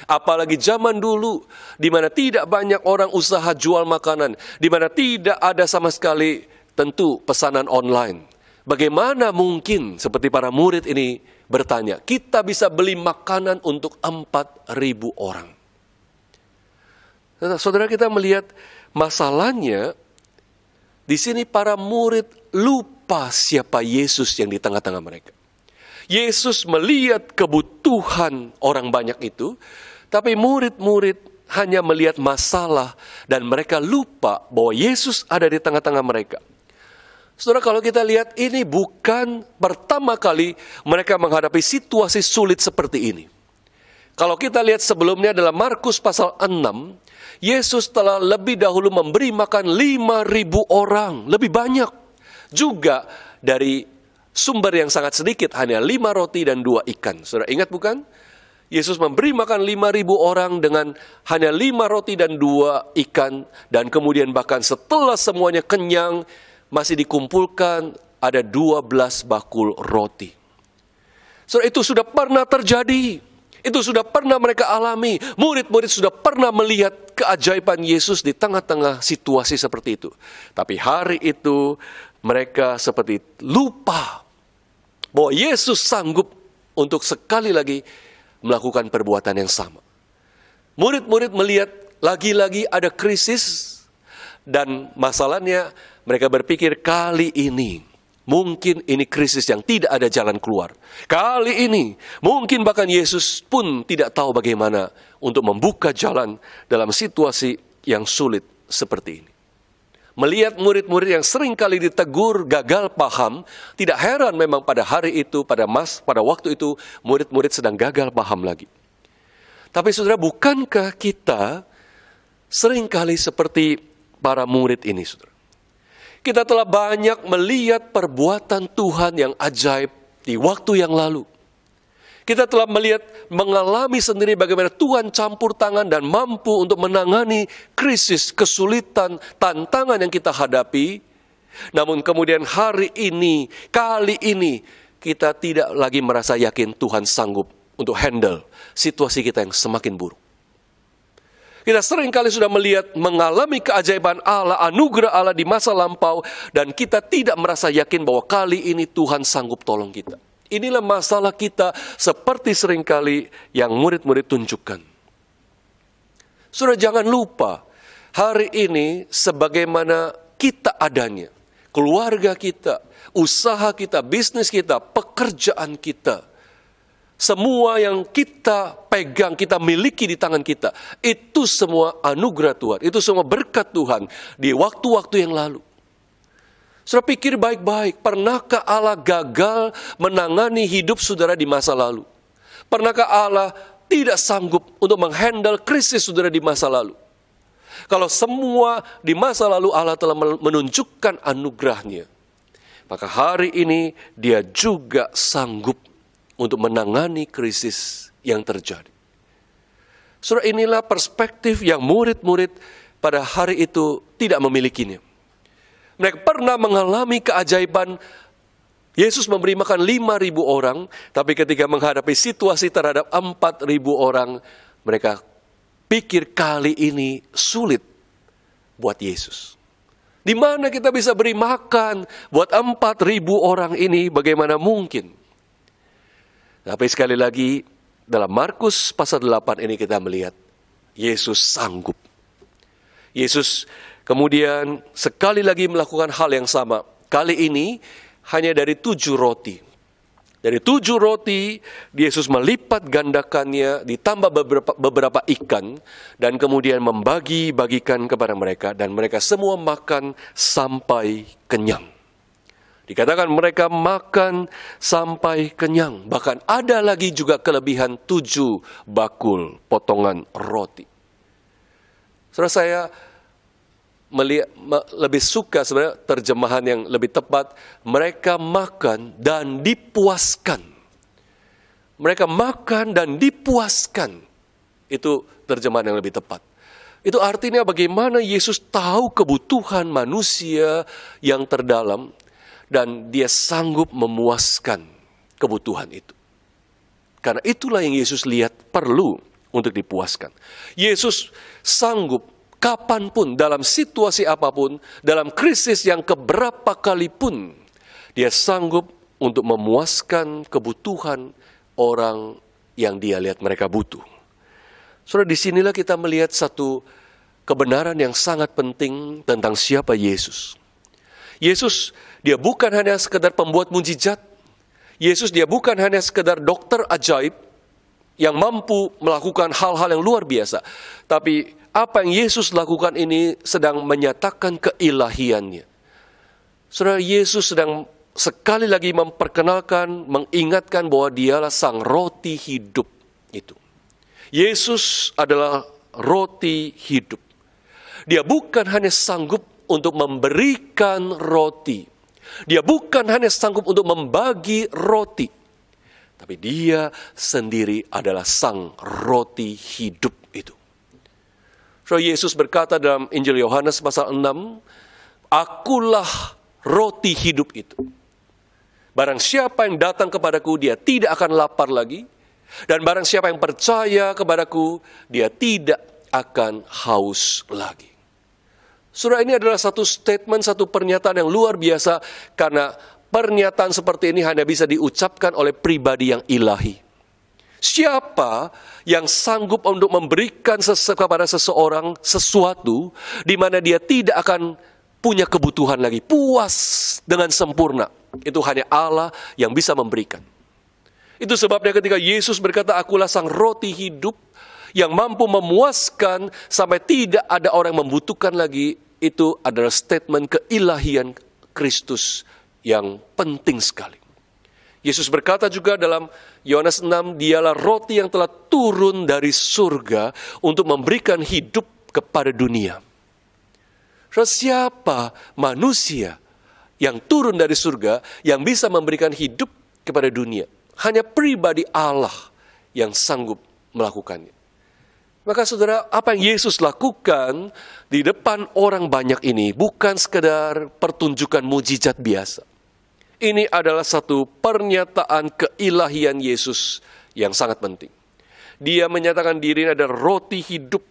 Speaker 5: Apalagi zaman dulu, di mana tidak banyak orang usaha jual makanan, di mana tidak ada sama sekali tentu pesanan online. Bagaimana mungkin seperti para murid ini bertanya, kita bisa beli makanan untuk 4.000 orang? Saudara, kita melihat masalahnya, di sini para murid lupa siapa Yesus yang di tengah-tengah mereka. Yesus melihat kebutuhan orang banyak itu, tapi murid-murid hanya melihat masalah dan mereka lupa bahwa Yesus ada di tengah-tengah mereka. Saudara, kalau kita lihat, ini bukan pertama kali mereka menghadapi situasi sulit seperti ini. Kalau kita lihat sebelumnya dalam Markus pasal 6, Yesus telah lebih dahulu memberi makan 5.000 orang, lebih banyak. Juga dari sumber yang sangat sedikit, hanya 5 roti dan 2 ikan. Saudara ingat bukan? Yesus memberi makan 5.000 orang dengan hanya 5 roti dan 2 ikan. Dan kemudian bahkan setelah semuanya kenyang, masih dikumpulkan ada 12 bakul roti. Saudara, itu sudah pernah terjadi. Itu sudah pernah mereka alami. Murid-murid sudah pernah melihat keajaiban Yesus di tengah-tengah situasi seperti itu. Tapi hari itu mereka seperti lupa bahwa Yesus sanggup untuk sekali lagi melakukan perbuatan yang sama. Murid-murid melihat lagi-lagi ada krisis dan masalahnya mereka berpikir kali ini mungkin ini krisis yang tidak ada jalan keluar. Kali ini, mungkin bahkan Yesus pun tidak tahu bagaimana untuk membuka jalan dalam situasi yang sulit seperti ini. Melihat murid-murid yang sering kali ditegur, gagal paham, tidak heran memang pada hari itu, pada waktu itu, murid-murid sedang gagal paham lagi. Tapi saudara, bukankah kita sering kali seperti para murid ini, saudara? Kita telah banyak melihat perbuatan Tuhan yang ajaib di waktu yang lalu. Kita telah mengalami sendiri bagaimana Tuhan campur tangan dan mampu untuk menangani krisis, kesulitan, tantangan yang kita hadapi. Namun kemudian hari ini, kali ini, kita tidak lagi merasa yakin Tuhan sanggup untuk handle situasi kita yang semakin buruk. Kita seringkali sudah mengalami keajaiban Allah, anugerah Allah di masa lampau, dan kita tidak merasa yakin bahwa kali ini Tuhan sanggup tolong kita. Inilah masalah kita seperti seringkali yang murid-murid tunjukkan. Saudara, jangan lupa, hari ini sebagaimana kita adanya, keluarga kita, usaha kita, bisnis kita, pekerjaan kita, semua yang kita pegang, kita miliki di tangan kita, itu semua anugerah Tuhan, itu semua berkat Tuhan di waktu-waktu yang lalu. Saudara, pikir baik-baik, pernahkah Allah gagal menangani hidup saudara di masa lalu? Pernahkah Allah tidak sanggup untuk menghandle krisis saudara di masa lalu? Kalau semua di masa lalu Allah telah menunjukkan anugerahnya, maka hari ini Dia juga sanggup untuk menangani krisis yang terjadi. Saudara, inilah perspektif yang murid-murid pada hari itu tidak memilikinya. Mereka pernah mengalami keajaiban Yesus memberi makan 5.000 orang, tapi ketika menghadapi situasi terhadap 4.000 orang, mereka pikir kali ini sulit buat Yesus. Di mana kita bisa beri makan buat 4.000 orang ini, bagaimana mungkin? Tapi sekali lagi, dalam Markus pasal 8 ini kita melihat Yesus sanggup. Yesus kemudian sekali lagi melakukan hal yang sama. Kali ini hanya dari 7 roti. Dari 7 roti, Yesus melipat gandakannya, ditambah beberapa ikan, dan kemudian membagi-bagikan kepada mereka, dan mereka semua makan sampai kenyang. Dikatakan mereka makan sampai kenyang. Bahkan ada lagi juga kelebihan 7 bakul potongan roti. Saudara, saya lebih suka sebenarnya terjemahan yang lebih tepat, mereka makan dan dipuaskan. Mereka makan dan dipuaskan. Itu terjemahan yang lebih tepat. Itu artinya bagaimana Yesus tahu kebutuhan manusia yang terdalam dan dia sanggup memuaskan kebutuhan itu. Karena itulah yang Yesus lihat perlu untuk dipuaskan. Yesus sanggup kapanpun, dalam situasi apapun, dalam krisis yang keberapa kali pun, dia sanggup untuk memuaskan kebutuhan orang yang dia lihat mereka butuh. Saudara, disinilah kita melihat satu kebenaran yang sangat penting tentang siapa Yesus. Yesus, dia bukan hanya sekedar pembuat mujizat. Yesus, dia bukan hanya sekedar dokter ajaib yang mampu melakukan hal-hal yang luar biasa. Tapi apa yang Yesus lakukan ini sedang menyatakan keilahiannya. Saudara, Yesus sedang sekali lagi memperkenalkan, mengingatkan bahwa dialah sang roti hidup itu. Yesus adalah roti hidup. Dia bukan hanya sanggup untuk memberikan roti. Dia bukan hanya sanggup untuk membagi roti. Tapi dia sendiri adalah sang roti hidup itu. So, Yesus berkata dalam Injil Yohanes pasal 6, akulah roti hidup itu. Barang siapa yang datang kepadaku, dia tidak akan lapar lagi. Dan barang siapa yang percaya kepadaku, dia tidak akan haus lagi. Saudara, ini adalah satu statement, satu pernyataan yang luar biasa. Karena pernyataan seperti ini hanya bisa diucapkan oleh pribadi yang ilahi. Siapa yang sanggup untuk memberikan kepada seseorang sesuatu di mana dia tidak akan punya kebutuhan lagi, puas dengan sempurna. Itu hanya Allah yang bisa memberikan. Itu sebabnya ketika Yesus berkata, akulah sang roti hidup yang mampu memuaskan sampai tidak ada orang yang membutuhkan lagi, itu adalah statement keilahian Kristus yang penting sekali. Yesus berkata juga dalam Yohanes 6, dialah roti yang telah turun dari surga untuk memberikan hidup kepada dunia. Siapa manusia yang turun dari surga yang bisa memberikan hidup kepada dunia? Hanya pribadi Allah yang sanggup melakukannya. Maka saudara, apa yang Yesus lakukan di depan orang banyak ini bukan sekedar pertunjukan mujizat biasa. Ini adalah satu pernyataan keilahian Yesus yang sangat penting. Dia menyatakan dirinya adalah roti hidup.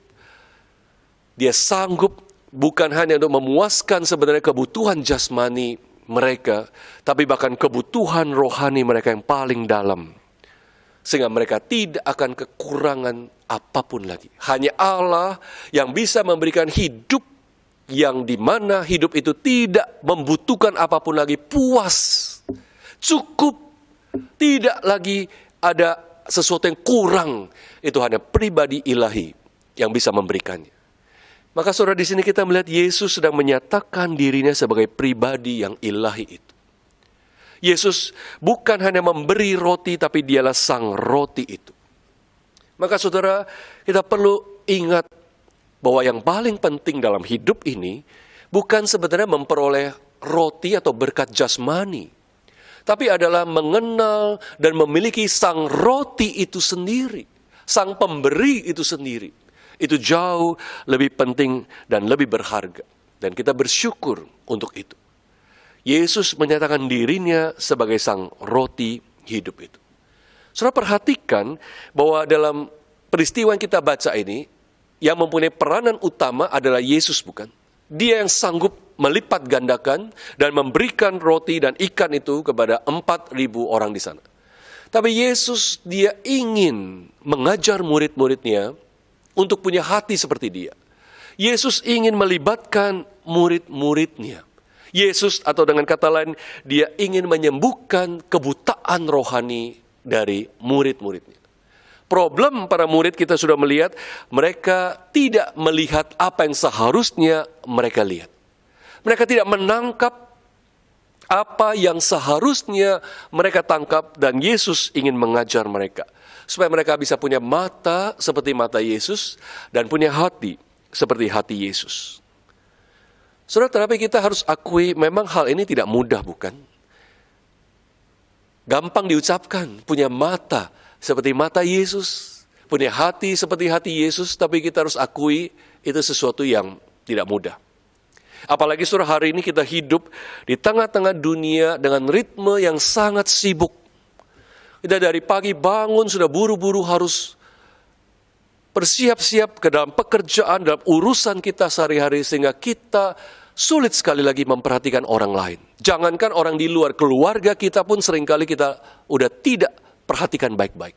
Speaker 5: Dia sanggup bukan hanya untuk memuaskan sebenarnya kebutuhan jasmani mereka, tapi bahkan kebutuhan rohani mereka yang paling dalam. Sehingga mereka tidak akan kekurangan apapun lagi. Hanya Allah yang bisa memberikan hidup yang dimana hidup itu tidak membutuhkan apapun lagi, puas, cukup, tidak lagi ada sesuatu yang kurang. Itu hanya pribadi ilahi yang bisa memberikannya. Maka saudara, di sini kita melihat Yesus sedang menyatakan dirinya sebagai pribadi yang ilahi itu. Yesus bukan hanya memberi roti, tapi dialah sang roti itu. Maka saudara, kita perlu ingat bahwa yang paling penting dalam hidup ini bukan sebenarnya memperoleh roti atau berkat jasmani, tapi adalah mengenal dan memiliki sang roti itu sendiri, sang pemberi itu sendiri. Itu jauh lebih penting dan lebih berharga. Dan kita bersyukur untuk itu. Yesus menyatakan dirinya sebagai sang roti hidup itu. Saudara, perhatikan bahwa dalam peristiwa yang kita baca ini, yang mempunyai peranan utama adalah Yesus, bukan? Dia yang sanggup melipat gandakan dan memberikan roti dan ikan itu kepada 4.000 orang di sana. Tapi Yesus, dia ingin mengajar murid-muridnya untuk punya hati seperti dia. Yesus ingin melibatkan murid-muridnya. Yesus, atau dengan kata lain, dia ingin menyembuhkan kebutaan rohani dari murid-muridnya. Problem para murid kita sudah melihat, mereka tidak melihat apa yang seharusnya mereka lihat. Mereka tidak menangkap apa yang seharusnya mereka tangkap, dan Yesus ingin mengajar mereka supaya mereka bisa punya mata seperti mata Yesus dan punya hati seperti hati Yesus. Saudara, tapi kita harus akui memang hal ini tidak mudah, bukan? Gampang diucapkan, punya mata seperti mata Yesus, punya hati seperti hati Yesus, tapi kita harus akui itu sesuatu yang tidak mudah. Apalagi saudara, hari ini kita hidup di tengah-tengah dunia dengan ritme yang sangat sibuk. Kita dari pagi bangun sudah buru-buru harus bersiap-siap ke dalam pekerjaan, dalam urusan kita sehari-hari, sehingga kita sulit sekali lagi memperhatikan orang lain. Jangankan orang di luar, keluarga kita pun seringkali kita udah tidak perhatikan baik-baik.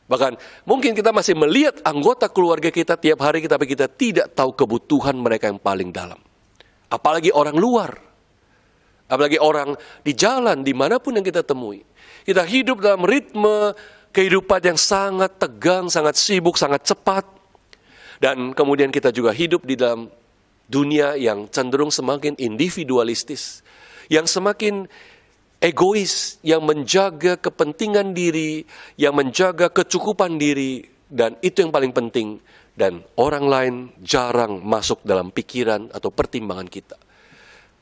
Speaker 5: Bahkan mungkin kita masih melihat anggota keluarga kita tiap hari, tapi kita tidak tahu kebutuhan mereka yang paling dalam. Apalagi orang luar. Apalagi orang di jalan, dimanapun yang kita temui. Kita hidup dalam ritme kehidupan yang sangat tegang, sangat sibuk, sangat cepat. Dan kemudian kita juga hidup di dalam dunia yang cenderung semakin individualistis. Yang semakin egois, yang menjaga kepentingan diri, yang menjaga kecukupan diri, dan itu yang paling penting. Dan orang lain jarang masuk dalam pikiran atau pertimbangan kita.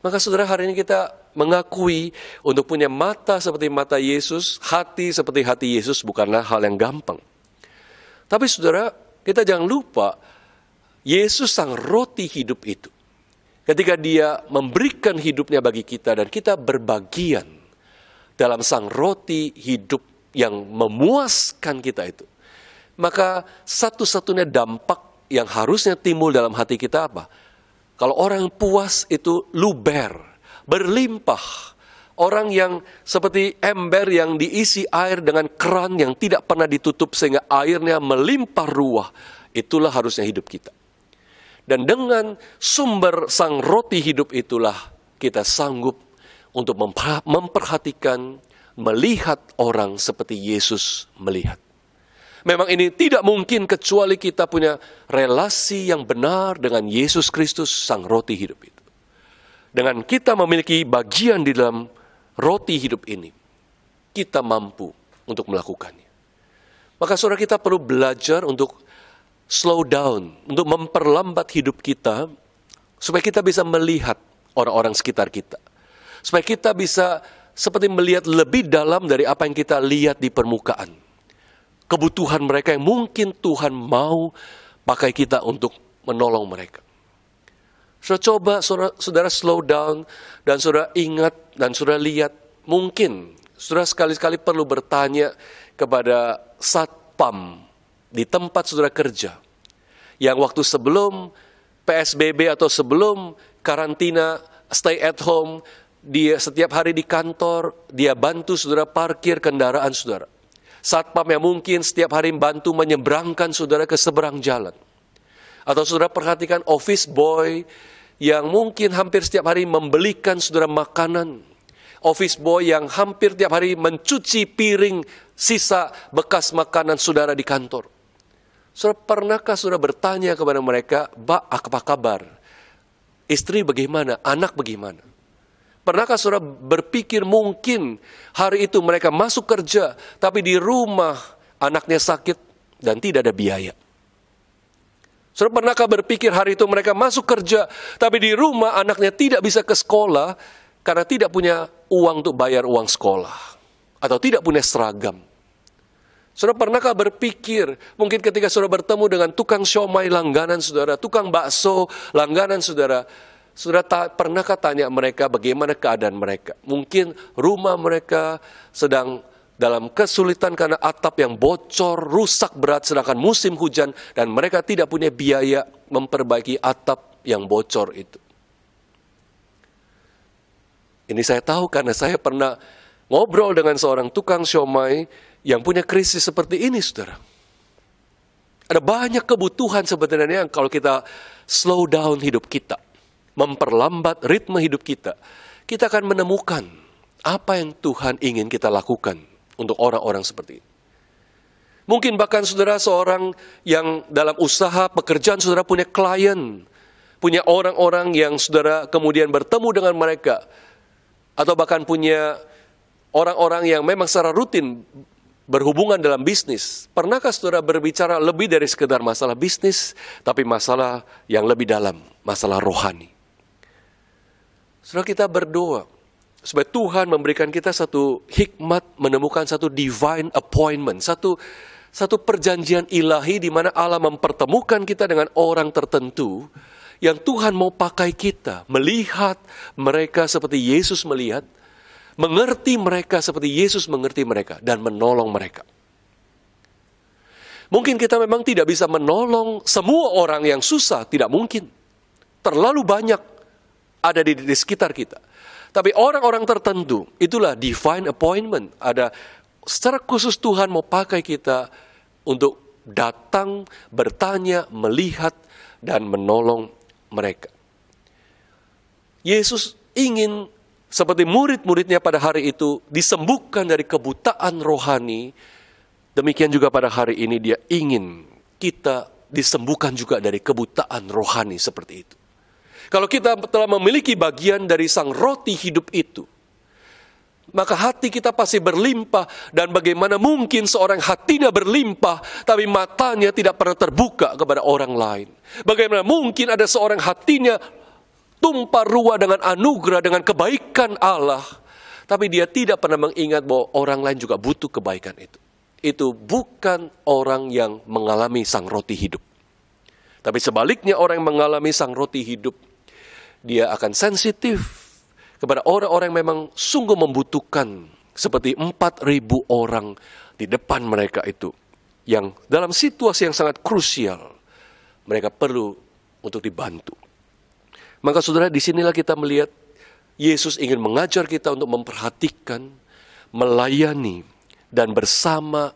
Speaker 5: Maka saudara, hari ini kita mengakui untuk punya mata seperti mata Yesus, hati seperti hati Yesus bukanlah hal yang gampang. Tapi saudara, kita jangan lupa, Yesus sang roti hidup itu. Ketika dia memberikan hidupnya bagi kita dan kita berbagian dalam sang roti hidup yang memuaskan kita itu, maka satu-satunya dampak yang harusnya timbul dalam hati kita apa? Kalau orang puas itu luber, berlimpah. Orang yang seperti ember yang diisi air dengan keran yang tidak pernah ditutup sehingga airnya melimpah ruah. Itulah harusnya hidup kita. Dan dengan sumber sang roti hidup itulah kita sanggup untuk memperhatikan, melihat orang seperti Yesus melihat. Memang ini tidak mungkin kecuali kita punya relasi yang benar dengan Yesus Kristus, sang roti hidup itu. Dengan kita memiliki bagian di dalam roti hidup ini, kita mampu untuk melakukannya. Maka saudara, kita perlu belajar untuk slow down, untuk memperlambat hidup kita, supaya kita bisa melihat orang-orang sekitar kita. Supaya kita bisa seperti melihat lebih dalam dari apa yang kita lihat di permukaan. Kebutuhan mereka yang mungkin Tuhan mau pakai kita untuk menolong mereka. Saudara, coba saudara slow down dan saudara ingat dan saudara lihat. Mungkin saudara sekali-kali perlu bertanya kepada satpam di tempat saudara kerja. Yang waktu sebelum PSBB atau sebelum karantina, stay at home, dia setiap hari di kantor, dia bantu saudara parkir kendaraan saudara. Satpam yang mungkin setiap hari bantu menyeberangkan saudara ke seberang jalan. Atau saudara perhatikan office boy yang mungkin hampir setiap hari membelikan saudara makanan. Office boy yang hampir tiap hari mencuci piring sisa bekas makanan saudara di kantor. Saudara, pernahkah saudara bertanya kepada mereka, "Mbak, apa kabar? Istri bagaimana? Anak bagaimana?" Pernahkah saudara berpikir mungkin hari itu mereka masuk kerja, tapi di rumah anaknya sakit dan tidak ada biaya? Saudara, pernahkah berpikir hari itu mereka masuk kerja, tapi di rumah anaknya tidak bisa ke sekolah karena tidak punya uang untuk bayar uang sekolah, atau tidak punya seragam? Saudara, pernahkah berpikir mungkin ketika saudara bertemu dengan tukang siomay langganan saudara, tukang bakso langganan saudara, saudara pernahkah tanya mereka bagaimana keadaan mereka? Mungkin rumah mereka sedang dalam kesulitan karena atap yang bocor, rusak berat sedangkan musim hujan, dan mereka tidak punya biaya memperbaiki atap yang bocor itu. Ini saya tahu karena saya pernah ngobrol dengan seorang tukang siomay yang punya krisis seperti ini, saudara. Ada banyak kebutuhan sebenarnya yang kalau kita slow down hidup kita, memperlambat ritme hidup kita, kita akan menemukan apa yang Tuhan ingin kita lakukan untuk orang-orang seperti ini. Mungkin bahkan saudara seorang yang dalam usaha pekerjaan saudara punya klien, punya orang-orang yang saudara kemudian bertemu dengan mereka, atau bahkan punya orang-orang yang memang secara rutin berhubungan dalam bisnis. Pernahkah saudara berbicara lebih dari sekedar masalah bisnis, tapi masalah yang lebih dalam, masalah rohani? Saudara, kita berdoa supaya Tuhan memberikan kita satu hikmat menemukan satu divine appointment, satu perjanjian ilahi di mana Allah mempertemukan kita dengan orang tertentu yang Tuhan mau pakai kita, melihat mereka seperti Yesus melihat, mengerti mereka seperti Yesus mengerti mereka, dan menolong mereka. Mungkin kita memang tidak bisa menolong semua orang yang susah, tidak mungkin. Terlalu banyak ada di sekitar kita. Tapi orang-orang tertentu, itulah divine appointment. Ada secara khusus Tuhan mau pakai kita untuk datang, bertanya, melihat, dan menolong mereka. Yesus ingin seperti murid-muridnya pada hari itu disembuhkan dari kebutaan rohani, demikian juga pada hari ini dia ingin kita disembuhkan juga dari kebutaan rohani seperti itu. Kalau kita telah memiliki bagian dari sang roti hidup itu, maka hati kita pasti berlimpah. Dan bagaimana mungkin seorang hatinya berlimpah, tapi matanya tidak pernah terbuka kepada orang lain? Bagaimana mungkin ada seorang hatinya tumpah ruah dengan anugerah, dengan kebaikan Allah, tapi dia tidak pernah mengingat bahwa orang lain juga butuh kebaikan itu? Itu bukan orang yang mengalami sang roti hidup. Tapi sebaliknya, orang yang mengalami sang roti hidup, dia akan sensitif kepada orang-orang yang memang sungguh membutuhkan, seperti 4.000 orang di depan mereka itu, yang dalam situasi yang sangat krusial, mereka perlu untuk dibantu. Maka saudara, disinilah kita melihat Yesus ingin mengajar kita untuk memperhatikan, melayani, dan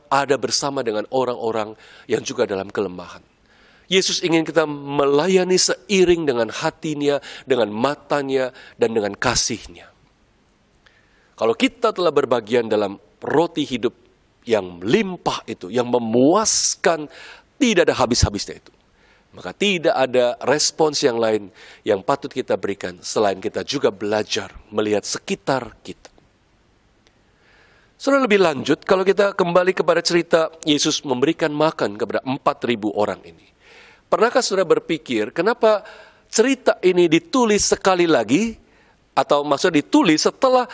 Speaker 5: ada bersama dengan orang-orang yang juga dalam kelemahan. Yesus ingin kita melayani seiring dengan hatinya, dengan matanya, dan dengan kasihnya. Kalau kita telah berbagian dalam roti hidup yang melimpah itu, yang memuaskan, tidak ada habis-habisnya itu, maka tidak ada respons yang lain yang patut kita berikan selain kita juga belajar melihat sekitar kita. Saudara, lebih lanjut, kalau kita kembali kepada cerita Yesus memberikan makan kepada 4.000 orang ini. Pernahkah saudara berpikir kenapa cerita ini ditulis sekali lagi? Atau maksudnya ditulis setelah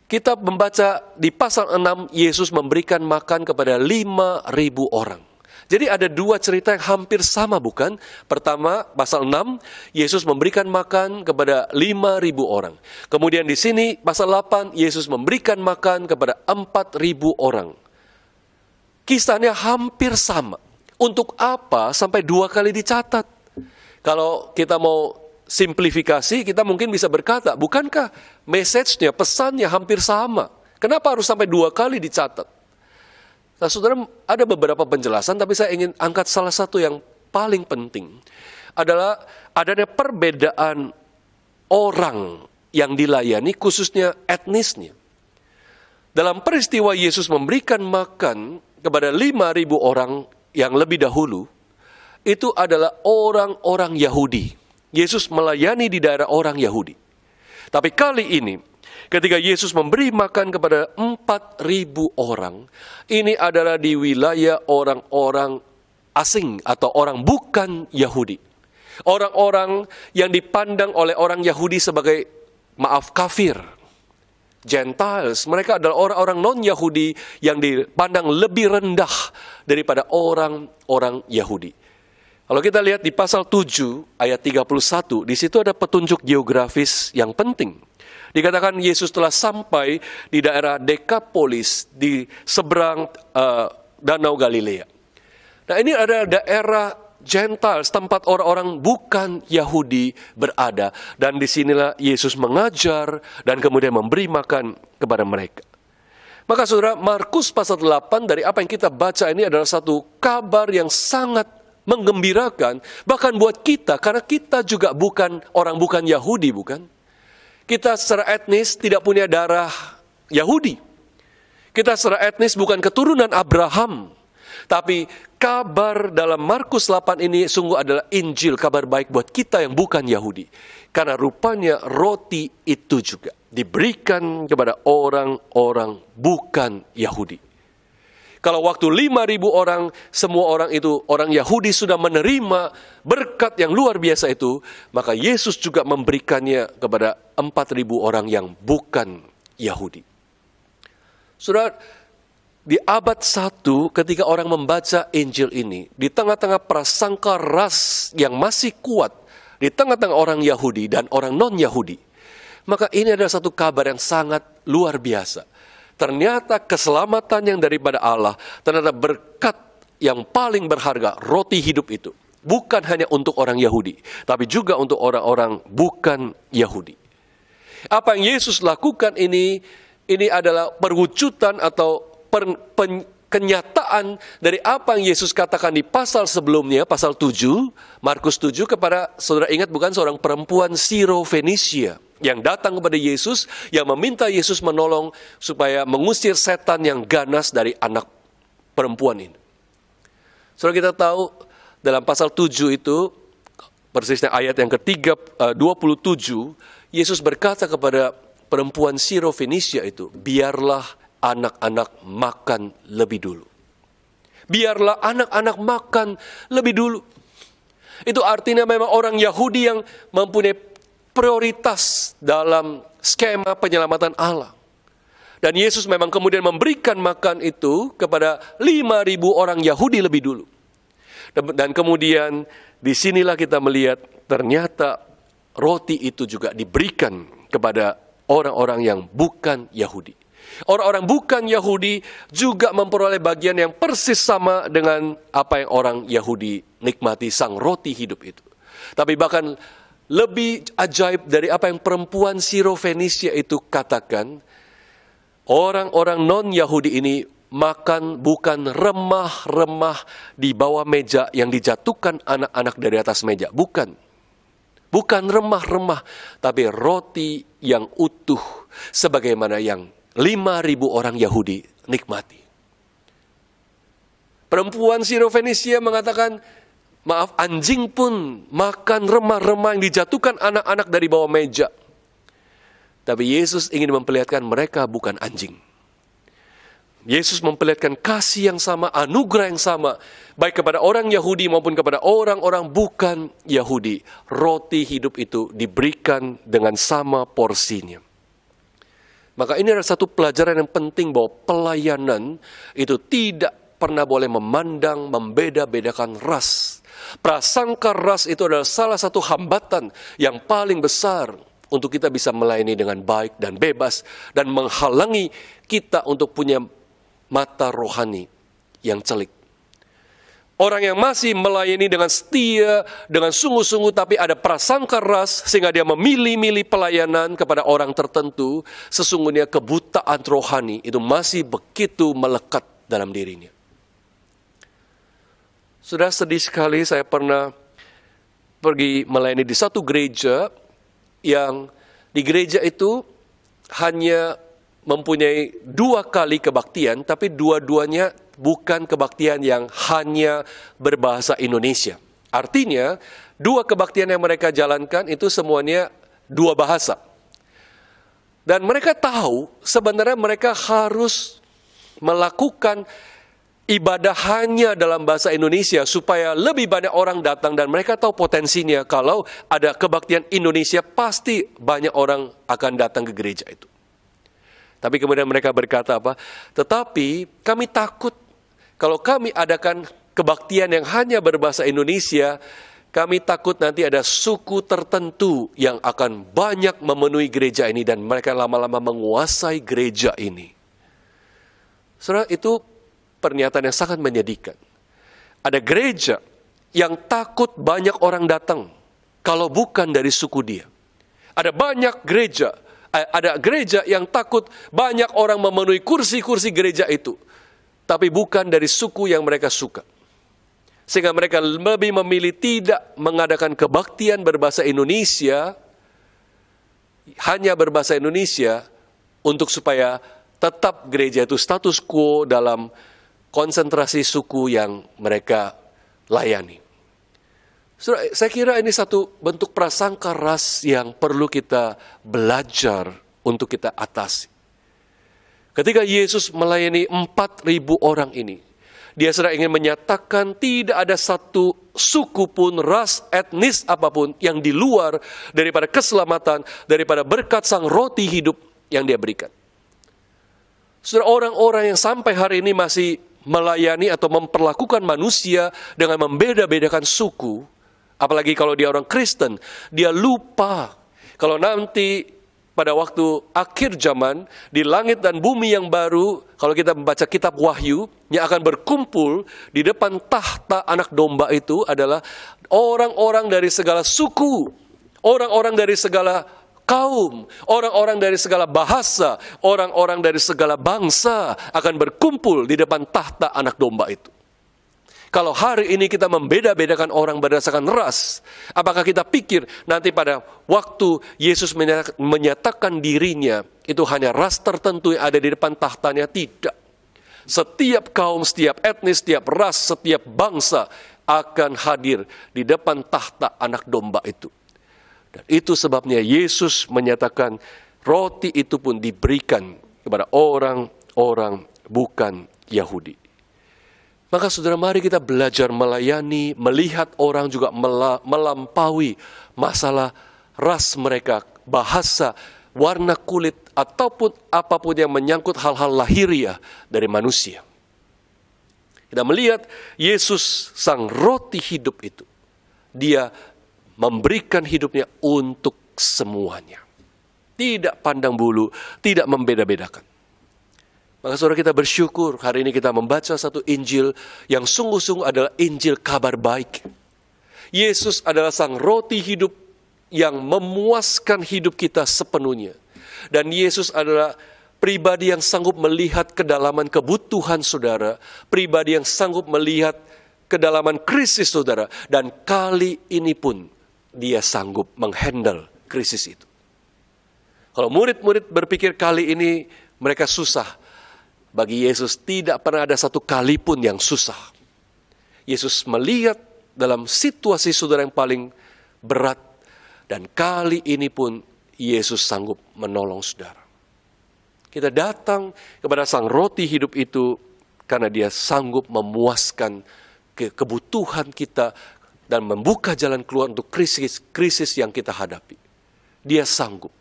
Speaker 5: kita membaca di pasal 6, Yesus memberikan makan kepada 5.000 orang. Jadi ada dua cerita yang hampir sama, bukan? Pertama, pasal 6, Yesus memberikan makan kepada 5.000 orang. Kemudian di sini, pasal 8, Yesus memberikan makan kepada 4.000 orang. Kisahnya hampir sama. Untuk apa sampai 2 kali dicatat? Kalau kita mau simplifikasi, kita mungkin bisa berkata, bukankah message-nya, pesannya hampir sama? Kenapa harus sampai 2 kali dicatat? Nah, saudara, ada beberapa penjelasan, tapi saya ingin angkat salah satu yang paling penting. Adalah adanya perbedaan orang yang dilayani, khususnya etnisnya. Dalam peristiwa Yesus memberikan makan kepada 5.000 orang yang lebih dahulu, itu adalah orang-orang Yahudi. Yesus melayani di daerah orang Yahudi. Tapi kali ini, ketika Yesus memberi makan kepada 4.000 orang, ini adalah di wilayah orang-orang asing atau orang bukan Yahudi. Orang-orang yang dipandang oleh orang Yahudi sebagai, kafir, Gentiles. Mereka adalah orang-orang non-Yahudi yang dipandang lebih rendah daripada orang-orang Yahudi. Kalau kita lihat di pasal 7 ayat 31, di situ ada petunjuk geografis yang penting. Dikatakan Yesus telah sampai di daerah Dekapolis di seberang Danau Galilea. Nah, ini adalah daerah Gentiles, tempat orang-orang bukan Yahudi berada. Dan disinilah Yesus mengajar dan kemudian memberi makan kepada mereka. Maka saudara, Markus pasal 8 dari apa yang kita baca ini adalah satu kabar yang sangat menggembirakan, bahkan buat kita, karena kita juga bukan Yahudi, bukan? Kita secara etnis tidak punya darah Yahudi. Kita secara etnis bukan keturunan Abraham. Tapi kabar dalam Markus 8 ini sungguh adalah Injil, kabar baik buat kita yang bukan Yahudi. Karena rupanya roti itu juga diberikan kepada orang-orang bukan Yahudi. Kalau waktu 5.000 orang, semua orang itu, orang Yahudi sudah menerima berkat yang luar biasa itu, maka Yesus juga memberikannya kepada 4.000 orang yang bukan Yahudi. Saudara, di abad 1 ketika orang membaca Injil ini, di tengah-tengah prasangka ras yang masih kuat, di tengah-tengah orang Yahudi dan orang non-Yahudi, maka ini adalah satu kabar yang sangat luar biasa. Ternyata keselamatan yang daripada Allah, ternyata berkat yang paling berharga, roti hidup itu, bukan hanya untuk orang Yahudi, tapi juga untuk orang-orang bukan Yahudi. Apa yang Yesus lakukan ini adalah perwujudan atau kenyataan dari apa yang Yesus katakan di pasal sebelumnya, pasal 7, Markus 7, kepada, saudara ingat bukan, seorang perempuan Siro-Fenisia yang datang kepada Yesus, yang meminta Yesus menolong supaya mengusir setan yang ganas dari anak perempuan ini. Saudara, kita tahu dalam pasal 7 itu, persisnya ayat yang ketiga 27, Yesus berkata kepada perempuan Siro-Fenisia itu, biarlah anak-anak makan lebih dulu. Biarlah anak-anak makan lebih dulu. Itu artinya memang orang Yahudi yang mempunyai prioritas dalam skema penyelamatan Allah. Dan Yesus memang kemudian memberikan makan itu kepada 5.000 orang Yahudi lebih dulu. Dan kemudian disinilah kita melihat ternyata roti itu juga diberikan kepada orang-orang yang bukan Yahudi. Orang-orang bukan Yahudi juga memperoleh bagian yang persis sama dengan apa yang orang Yahudi nikmati, sang roti hidup itu. Tapi bahkan lebih ajaib dari apa yang perempuan Siro-Fenisia itu katakan, orang-orang non-Yahudi ini makan bukan remah-remah di bawah meja yang dijatuhkan anak-anak dari atas meja. Bukan remah-remah, tapi roti yang utuh sebagaimana yang 5.000 orang Yahudi nikmati. Perempuan Siro-Fenisia mengatakan, maaf, anjing pun makan remah-remah yang dijatuhkan anak-anak dari bawah meja. Tapi Yesus ingin memperlihatkan mereka bukan anjing. Yesus memperlihatkan kasih yang sama, anugerah yang sama, baik kepada orang Yahudi maupun kepada orang-orang bukan Yahudi. Roti hidup itu diberikan dengan sama porsinya. Maka ini adalah satu pelajaran yang penting bahwa pelayanan itu tidak pernah boleh memandang, membeda-bedakan ras. Prasangka ras itu adalah salah satu hambatan yang paling besar untuk kita bisa melayani dengan baik dan bebas dan menghalangi kita untuk punya mata rohani yang celik. Orang yang masih melayani dengan setia, dengan sungguh-sungguh, tapi ada prasangka ras, sehingga dia memilih-milih pelayanan kepada orang tertentu, sesungguhnya kebutaan rohani itu masih begitu melekat dalam dirinya. Sudah sedih sekali, saya pernah pergi melayani di satu gereja, yang di gereja itu hanya mempunyai 2 kali kebaktian, tapi dua-duanya bukan kebaktian yang hanya berbahasa Indonesia. Artinya, 2 kebaktian yang mereka jalankan itu semuanya 2 bahasa. Dan mereka tahu sebenarnya mereka harus melakukan ibadah hanya dalam bahasa Indonesia supaya lebih banyak orang datang, dan mereka tahu potensinya kalau ada kebaktian Indonesia pasti banyak orang akan datang ke gereja itu. Tapi kemudian mereka berkata apa? Tetapi kami takut kalau kami adakan kebaktian yang hanya berbahasa Indonesia, kami takut nanti ada suku tertentu yang akan banyak memenuhi gereja ini dan mereka lama-lama menguasai gereja ini. Saudara, itu pernyataan yang sangat menyedihkan. Ada gereja yang takut banyak orang datang kalau bukan dari suku dia. Ada gereja yang takut banyak orang memenuhi kursi-kursi gereja itu, tapi bukan dari suku yang mereka suka. Sehingga mereka lebih memilih tidak mengadakan kebaktian berbahasa Indonesia, hanya berbahasa Indonesia, untuk supaya tetap gereja itu status quo dalam konsentrasi suku yang mereka layani. Saya kira ini satu bentuk prasangka ras yang perlu kita belajar untuk kita atasi. Ketika Yesus melayani 4.000 orang ini, Dia sedang ingin menyatakan tidak ada satu suku pun, ras, etnis apapun yang di luar daripada keselamatan, daripada berkat sang roti hidup yang Dia berikan. Saudara, orang-orang yang sampai hari ini masih melayani atau memperlakukan manusia dengan membeda-bedakan suku, apalagi kalau dia orang Kristen, dia lupa kalau nanti pada waktu akhir zaman, di langit dan bumi yang baru, kalau kita membaca kitab Wahyu, yang akan berkumpul di depan tahta anak domba itu adalah orang-orang dari segala suku, orang-orang dari segala kaum, orang-orang dari segala bahasa, orang-orang dari segala bangsa akan berkumpul di depan tahta anak domba itu. Kalau hari ini kita membeda-bedakan orang berdasarkan ras, apakah kita pikir nanti pada waktu Yesus menyatakan dirinya itu hanya ras tertentu yang ada di depan tahtanya? Tidak. Setiap kaum, setiap etnis, setiap ras, setiap bangsa akan hadir di depan tahta anak domba itu. Dan itu sebabnya Yesus menyatakan roti itu pun diberikan kepada orang-orang bukan Yahudi. Maka saudara, mari kita belajar melayani, melihat orang juga melampaui masalah ras mereka, bahasa, warna kulit, ataupun apapun yang menyangkut hal-hal lahiriah dari manusia. Kita melihat Yesus sang roti hidup itu. Dia memberikan hidupnya untuk semuanya. Tidak pandang bulu, tidak membeda-bedakan. Maka saudara, kita bersyukur hari ini kita membaca satu Injil yang sungguh-sungguh adalah Injil kabar baik. Yesus adalah sang roti hidup yang memuaskan hidup kita sepenuhnya. Dan Yesus adalah pribadi yang sanggup melihat kedalaman kebutuhan saudara, pribadi yang sanggup melihat kedalaman krisis saudara, dan kali ini pun Dia sanggup menghandle krisis itu. Kalau murid-murid berpikir kali ini mereka susah, bagi Yesus tidak pernah ada satu kali pun yang susah. Yesus melihat dalam situasi saudara yang paling berat, dan kali ini pun Yesus sanggup menolong saudara. Kita datang kepada sang roti hidup itu karena Dia sanggup memuaskan kebutuhan kita dan membuka jalan keluar untuk krisis yang kita hadapi. Dia sanggup.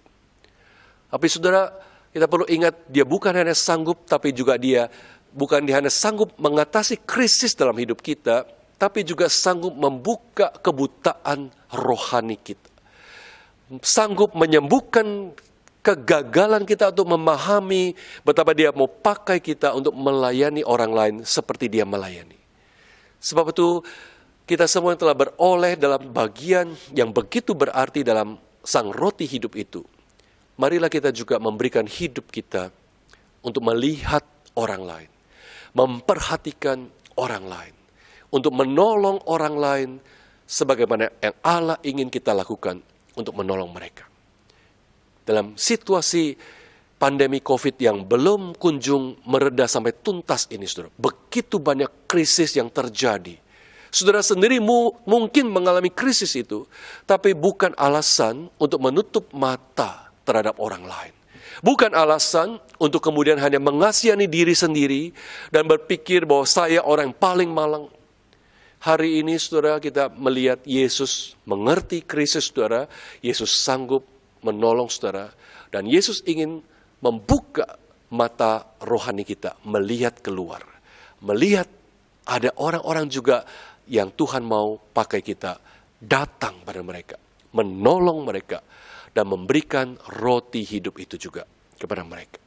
Speaker 5: Tapi saudara, kita perlu ingat, Dia bukan hanya sanggup, tapi juga Dia bukan hanya sanggup mengatasi krisis dalam hidup kita, tapi juga sanggup membuka kebutaan rohani kita. Sanggup menyembuhkan kegagalan kita untuk memahami betapa Dia mau pakai kita untuk melayani orang lain seperti Dia melayani. Sebab itu, kita semua telah beroleh dalam bagian yang begitu berarti dalam sang roti hidup itu. Marilah kita juga memberikan hidup kita untuk melihat orang lain, memperhatikan orang lain, untuk menolong orang lain sebagaimana yang Allah ingin kita lakukan untuk menolong mereka. Dalam situasi pandemi COVID yang belum kunjung mereda sampai tuntas ini, saudara, begitu banyak krisis yang terjadi. Saudara sendiri mungkin mengalami krisis itu, tapi bukan alasan untuk menutup mata terhadap orang lain. Bukan alasan untuk kemudian hanya mengasihani diri sendiri dan berpikir bahwa saya orang yang paling malang. Hari ini saudara, kita melihat Yesus mengerti krisis saudara, Yesus sanggup menolong saudara, dan Yesus ingin membuka mata rohani kita, melihat keluar. Melihat ada orang-orang juga yang Tuhan mau pakai kita, datang pada mereka, menolong mereka, dan memberikan roti hidup itu juga kepada mereka.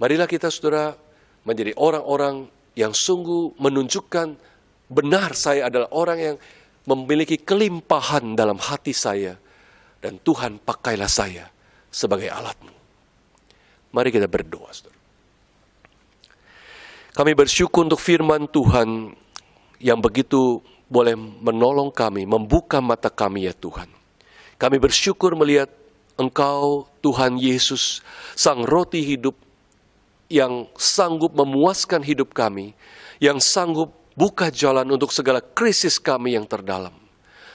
Speaker 5: Marilah kita saudara menjadi orang-orang yang sungguh menunjukkan benar saya adalah orang yang memiliki kelimpahan dalam hati saya, dan Tuhan pakailah saya sebagai alat-Mu. Mari kita berdoa, saudara. Kami bersyukur untuk firman Tuhan yang begitu boleh menolong kami, membuka mata kami ya Tuhan. Kami bersyukur melihat Engkau, Tuhan Yesus, Sang Roti hidup, yang sanggup memuaskan hidup kami, yang sanggup buka jalan untuk segala krisis kami yang terdalam.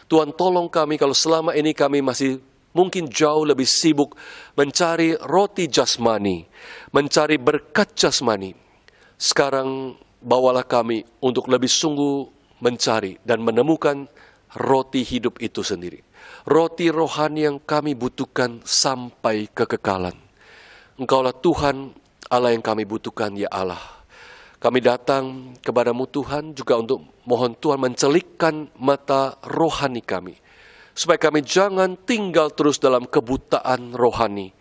Speaker 5: Tuhan, tolong kami kalau selama ini kami masih mungkin jauh lebih sibuk mencari roti jasmani, mencari berkat jasmani. Sekarang bawalah kami untuk lebih sungguh mencari dan menemukan roti hidup itu sendiri. Roti rohani yang kami butuhkan sampai kekekalan. Engkaulah Tuhan Allah yang kami butuhkan, ya Allah. Kami datang kepadamu Tuhan juga untuk mohon Tuhan mencelikkan mata rohani kami. Supaya kami jangan tinggal terus dalam kebutaan rohani.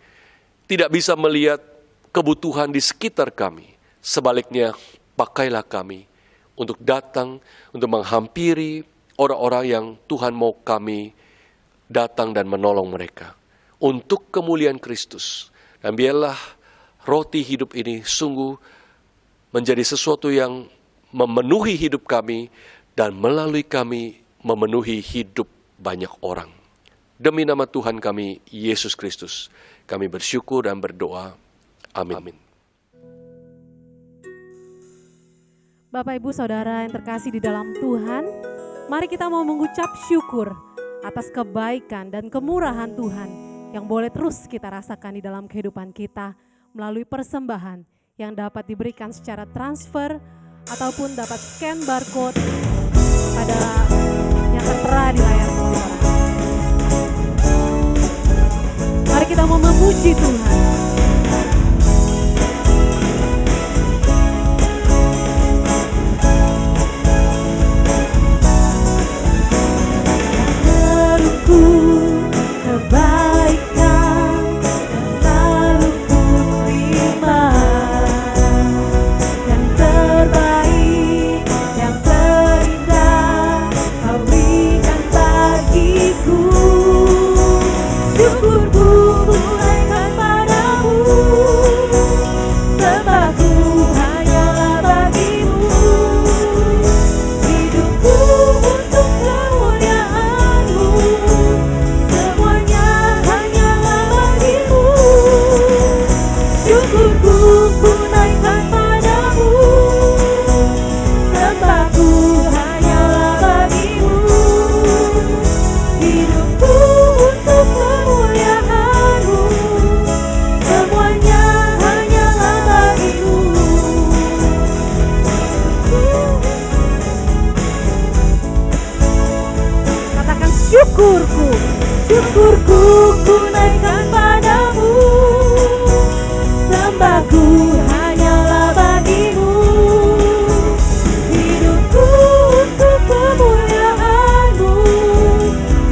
Speaker 5: Tidak bisa melihat kebutuhan di sekitar kami. Sebaliknya, pakailah kami untuk datang, untuk menghampiri orang-orang yang Tuhan mau kami datang dan menolong mereka. Untuk kemuliaan Kristus. Dan biarlah roti hidup ini sungguh menjadi sesuatu yang memenuhi hidup kami dan melalui kami memenuhi hidup banyak orang. Demi nama Tuhan kami, Yesus Kristus, kami bersyukur dan berdoa. Amin.
Speaker 1: Bapak, Ibu, Saudara yang terkasih di dalam Tuhan, mari kita mau mengucap syukur atas kebaikan dan kemurahan Tuhan yang boleh terus kita rasakan di dalam kehidupan kita melalui persembahan yang dapat diberikan secara transfer ataupun dapat scan barcode pada yang tertera di layar monitor. Mari kita mau memuji Tuhan. Syukurku ku naikkan padamu, sembahku hanyalah bagimu. Hidupku untuk kemuliaan-Mu,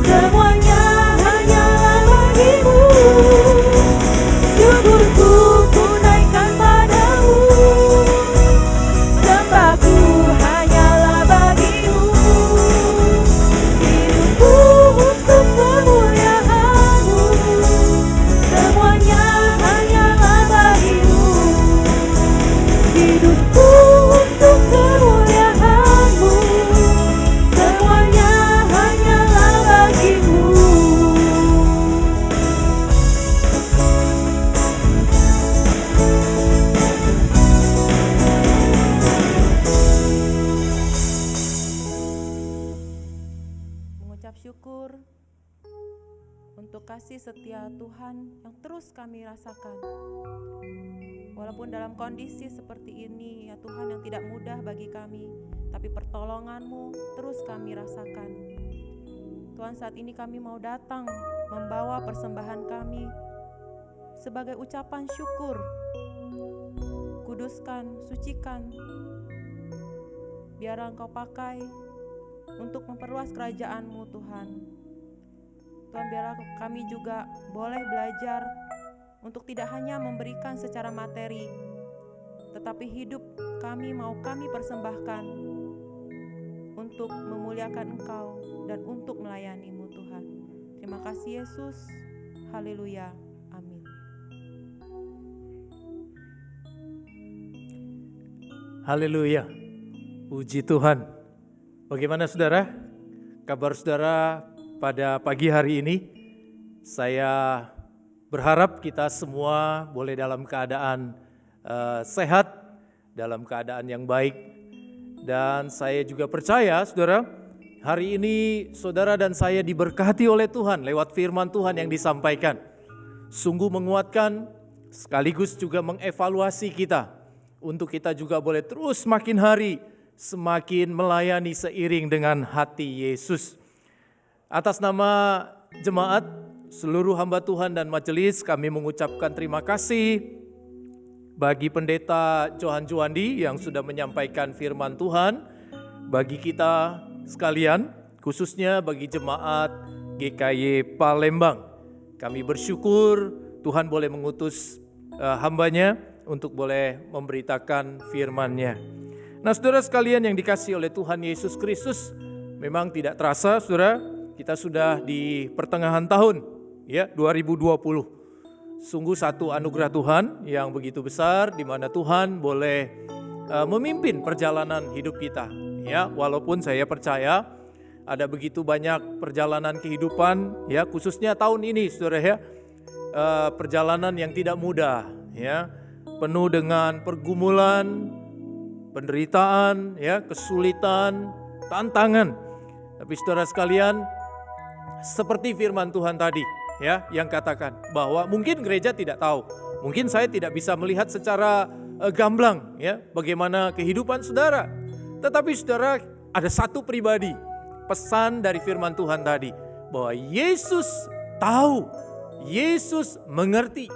Speaker 1: semuanya hanyalah bagimu. Syukurku ku naikkan padamu, sembahku hanyalah bagimu. Hidupku untuk kemuliaan-Mu, semuanya hanyalah bagimu. Hidupku untuk kemuliaan-Mu, semuanya hanyalah bagimu.
Speaker 3: Mengucap syukur untuk kasih setia Tuhan yang terus kami rasakan. Walaupun dalam kondisi seperti ini, ya Tuhan, yang tidak mudah bagi kami, tapi pertolongan-Mu terus kami rasakan. Tuhan, saat ini kami mau datang membawa persembahan kami sebagai ucapan syukur. Kuduskan, sucikan, biar Engkau pakai untuk memperluas kerajaan-Mu, Tuhan. Tuhan, biarlah kami juga boleh belajar untuk tidak hanya memberikan secara materi, tetapi hidup kami mau kami persembahkan untuk memuliakan Engkau dan untuk melayani-Mu, Tuhan. Terima kasih Yesus. Haleluya. Amin.
Speaker 2: Haleluya. Puji Tuhan. Bagaimana saudara? Kabar saudara pada pagi hari ini? Saya berharap kita semua boleh dalam keadaan sehat, dalam keadaan yang baik. Dan saya juga percaya saudara, hari ini saudara dan saya diberkati oleh Tuhan lewat firman Tuhan yang disampaikan. Sungguh menguatkan sekaligus juga mengevaluasi kita. Untuk kita juga boleh terus makin hari semakin melayani seiring dengan hati Yesus. Atas nama jemaat, seluruh hamba Tuhan dan majelis, kami mengucapkan terima kasih bagi Pendeta Johan Juandi yang sudah menyampaikan firman Tuhan bagi kita sekalian, khususnya bagi jemaat GKY Palembang. Kami bersyukur Tuhan boleh mengutus hambanya untuk boleh memberitakan firman-Nya. Nah saudara sekalian yang dikasihi oleh Tuhan Yesus Kristus, memang tidak terasa saudara, kita sudah di pertengahan tahun ya 2020. Sungguh satu anugerah Tuhan yang begitu besar di mana Tuhan boleh memimpin perjalanan hidup kita. Ya, walaupun saya percaya ada begitu banyak perjalanan kehidupan ya, khususnya tahun ini saudara ya, perjalanan yang tidak mudah ya, penuh dengan pergumulan, penderitaan, ya, kesulitan, tantangan. Tapi saudara sekalian, seperti firman Tuhan tadi, ya, yang katakan bahwa mungkin gereja tidak tahu, mungkin saya tidak bisa melihat secara gamblang, ya, bagaimana kehidupan saudara. Tetapi saudara, ada satu pribadi, pesan dari firman Tuhan tadi, bahwa Yesus tahu, Yesus mengerti,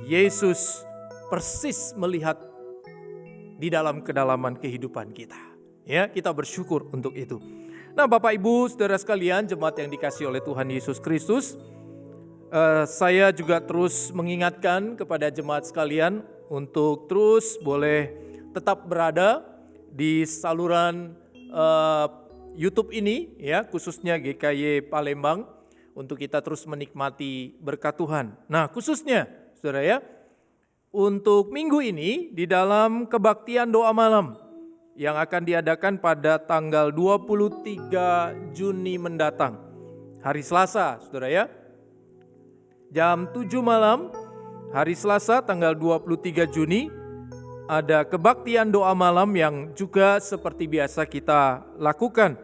Speaker 2: Yesus persis melihat di dalam kedalaman kehidupan kita. Ya, kita bersyukur untuk itu. Nah, Bapak Ibu, saudara sekalian, jemaat yang dikasihi oleh Tuhan Yesus Kristus, saya juga terus mengingatkan kepada jemaat sekalian untuk terus boleh tetap berada di saluran YouTube ini, ya, khususnya GKY Palembang, untuk kita terus menikmati berkat Tuhan. Nah, khususnya, saudara ya, untuk minggu ini di dalam kebaktian doa malam yang akan diadakan pada tanggal 23 Juni mendatang. Hari Selasa, saudara ya. Jam 7 malam, hari Selasa tanggal 23 Juni, ada kebaktian doa malam yang juga seperti biasa kita lakukan.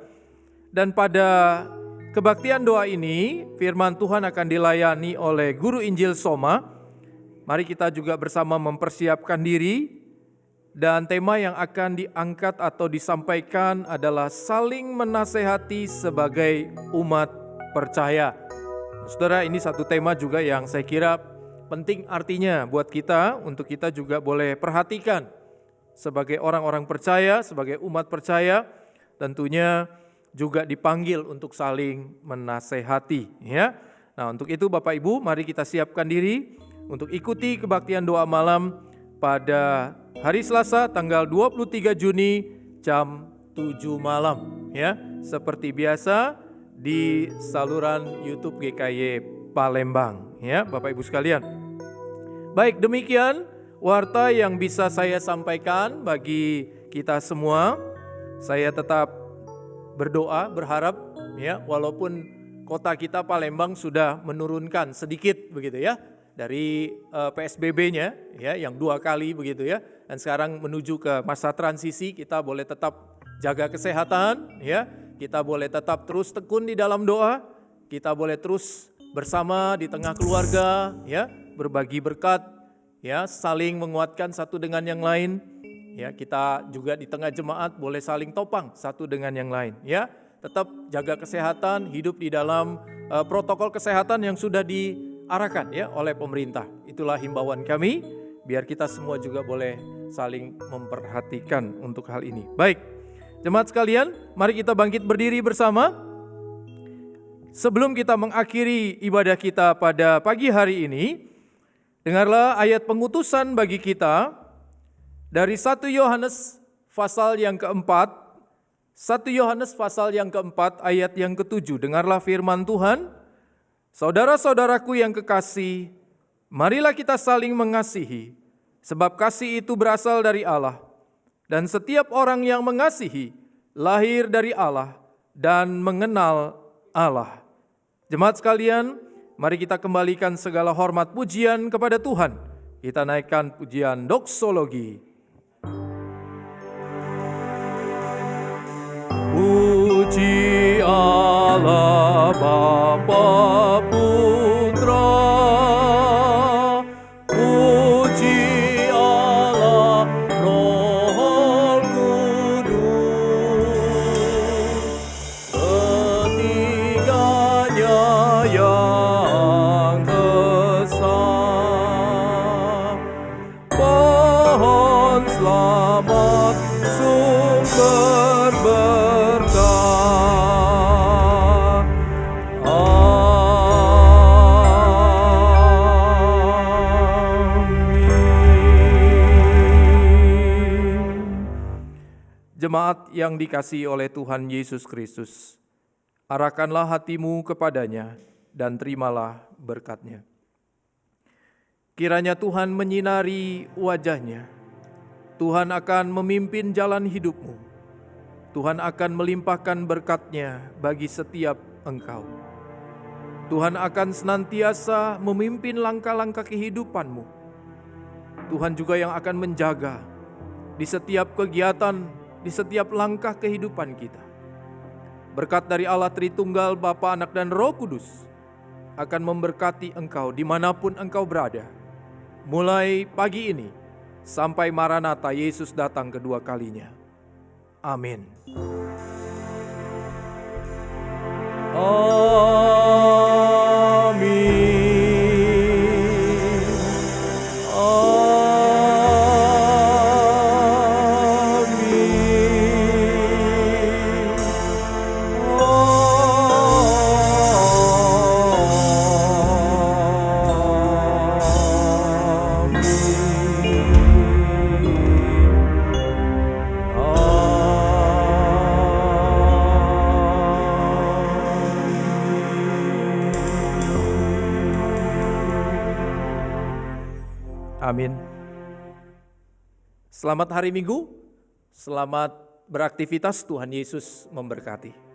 Speaker 2: Dan pada kebaktian doa ini, firman Tuhan akan dilayani oleh Guru Injil Soma. Mari kita juga bersama mempersiapkan diri, dan tema yang akan diangkat atau disampaikan adalah saling menasehati sebagai umat percaya. Saudara, ini satu tema juga yang saya kira penting artinya buat kita, untuk kita juga boleh perhatikan sebagai orang-orang percaya, sebagai umat percaya, tentunya juga dipanggil untuk saling menasehati. Ya. Nah, untuk itu Bapak Ibu, mari kita siapkan diri untuk ikuti kebaktian doa malam pada hari Selasa tanggal 23 Juni jam 7 malam ya, seperti biasa di saluran YouTube GKY Palembang ya, Bapak Ibu sekalian. Baik, demikian warta yang bisa saya sampaikan bagi kita semua. Saya tetap berdoa, berharap ya, walaupun kota kita Palembang sudah menurunkan sedikit begitu ya, dari PSBB-nya ya, yang 2 kali begitu ya, dan sekarang menuju ke masa transisi, kita boleh tetap jaga kesehatan ya, kita boleh tetap terus tekun di dalam doa, kita boleh terus bersama di tengah keluarga ya, berbagi berkat ya, saling menguatkan satu dengan yang lain ya, kita juga di tengah jemaat boleh saling topang satu dengan yang lain ya, tetap jaga kesehatan, hidup di dalam protokol kesehatan yang sudah diarahkan ya oleh pemerintah. Itulah himbauan kami, biar kita semua juga boleh saling memperhatikan untuk hal ini. Baik, jemaat sekalian, mari kita bangkit berdiri bersama. Sebelum kita mengakhiri ibadah kita pada pagi hari ini, dengarlah ayat pengutusan bagi kita dari 1 Yohanes pasal yang keempat, 1 Yohanes pasal yang keempat ayat yang ke-7. Dengarlah firman Tuhan. Saudara-saudaraku yang kekasih, marilah kita saling mengasihi, sebab kasih itu berasal dari Allah. Dan setiap orang yang mengasihi, lahir dari Allah, dan mengenal Allah. Jemaat sekalian, mari kita kembalikan segala hormat pujian kepada Tuhan. Kita naikkan pujian doksologi. Puji Allah Bapa Putra, puji Allah Roh Kudus, ketiganya yang esa. Pohon selamat sumber berkah. Jemaat yang dikasihi oleh Tuhan Yesus Kristus, arahkanlah hatimu kepadanya dan terimalah berkat-Nya. Kiranya Tuhan menyinari wajah-Nya, Tuhan akan memimpin jalan hidupmu, Tuhan akan melimpahkan berkat-Nya bagi setiap engkau. Tuhan akan senantiasa memimpin langkah-langkah kehidupanmu. Tuhan juga yang akan menjaga di setiap kegiatan, di setiap langkah kehidupan kita. Berkat dari Allah Tritunggal, Bapa, Anak, dan Roh Kudus akan memberkati engkau dimanapun engkau berada. Mulai pagi ini sampai Maranatha Yesus datang kedua kalinya. Amin. Amin. Selamat hari Minggu, selamat beraktivitas, Tuhan Yesus memberkati.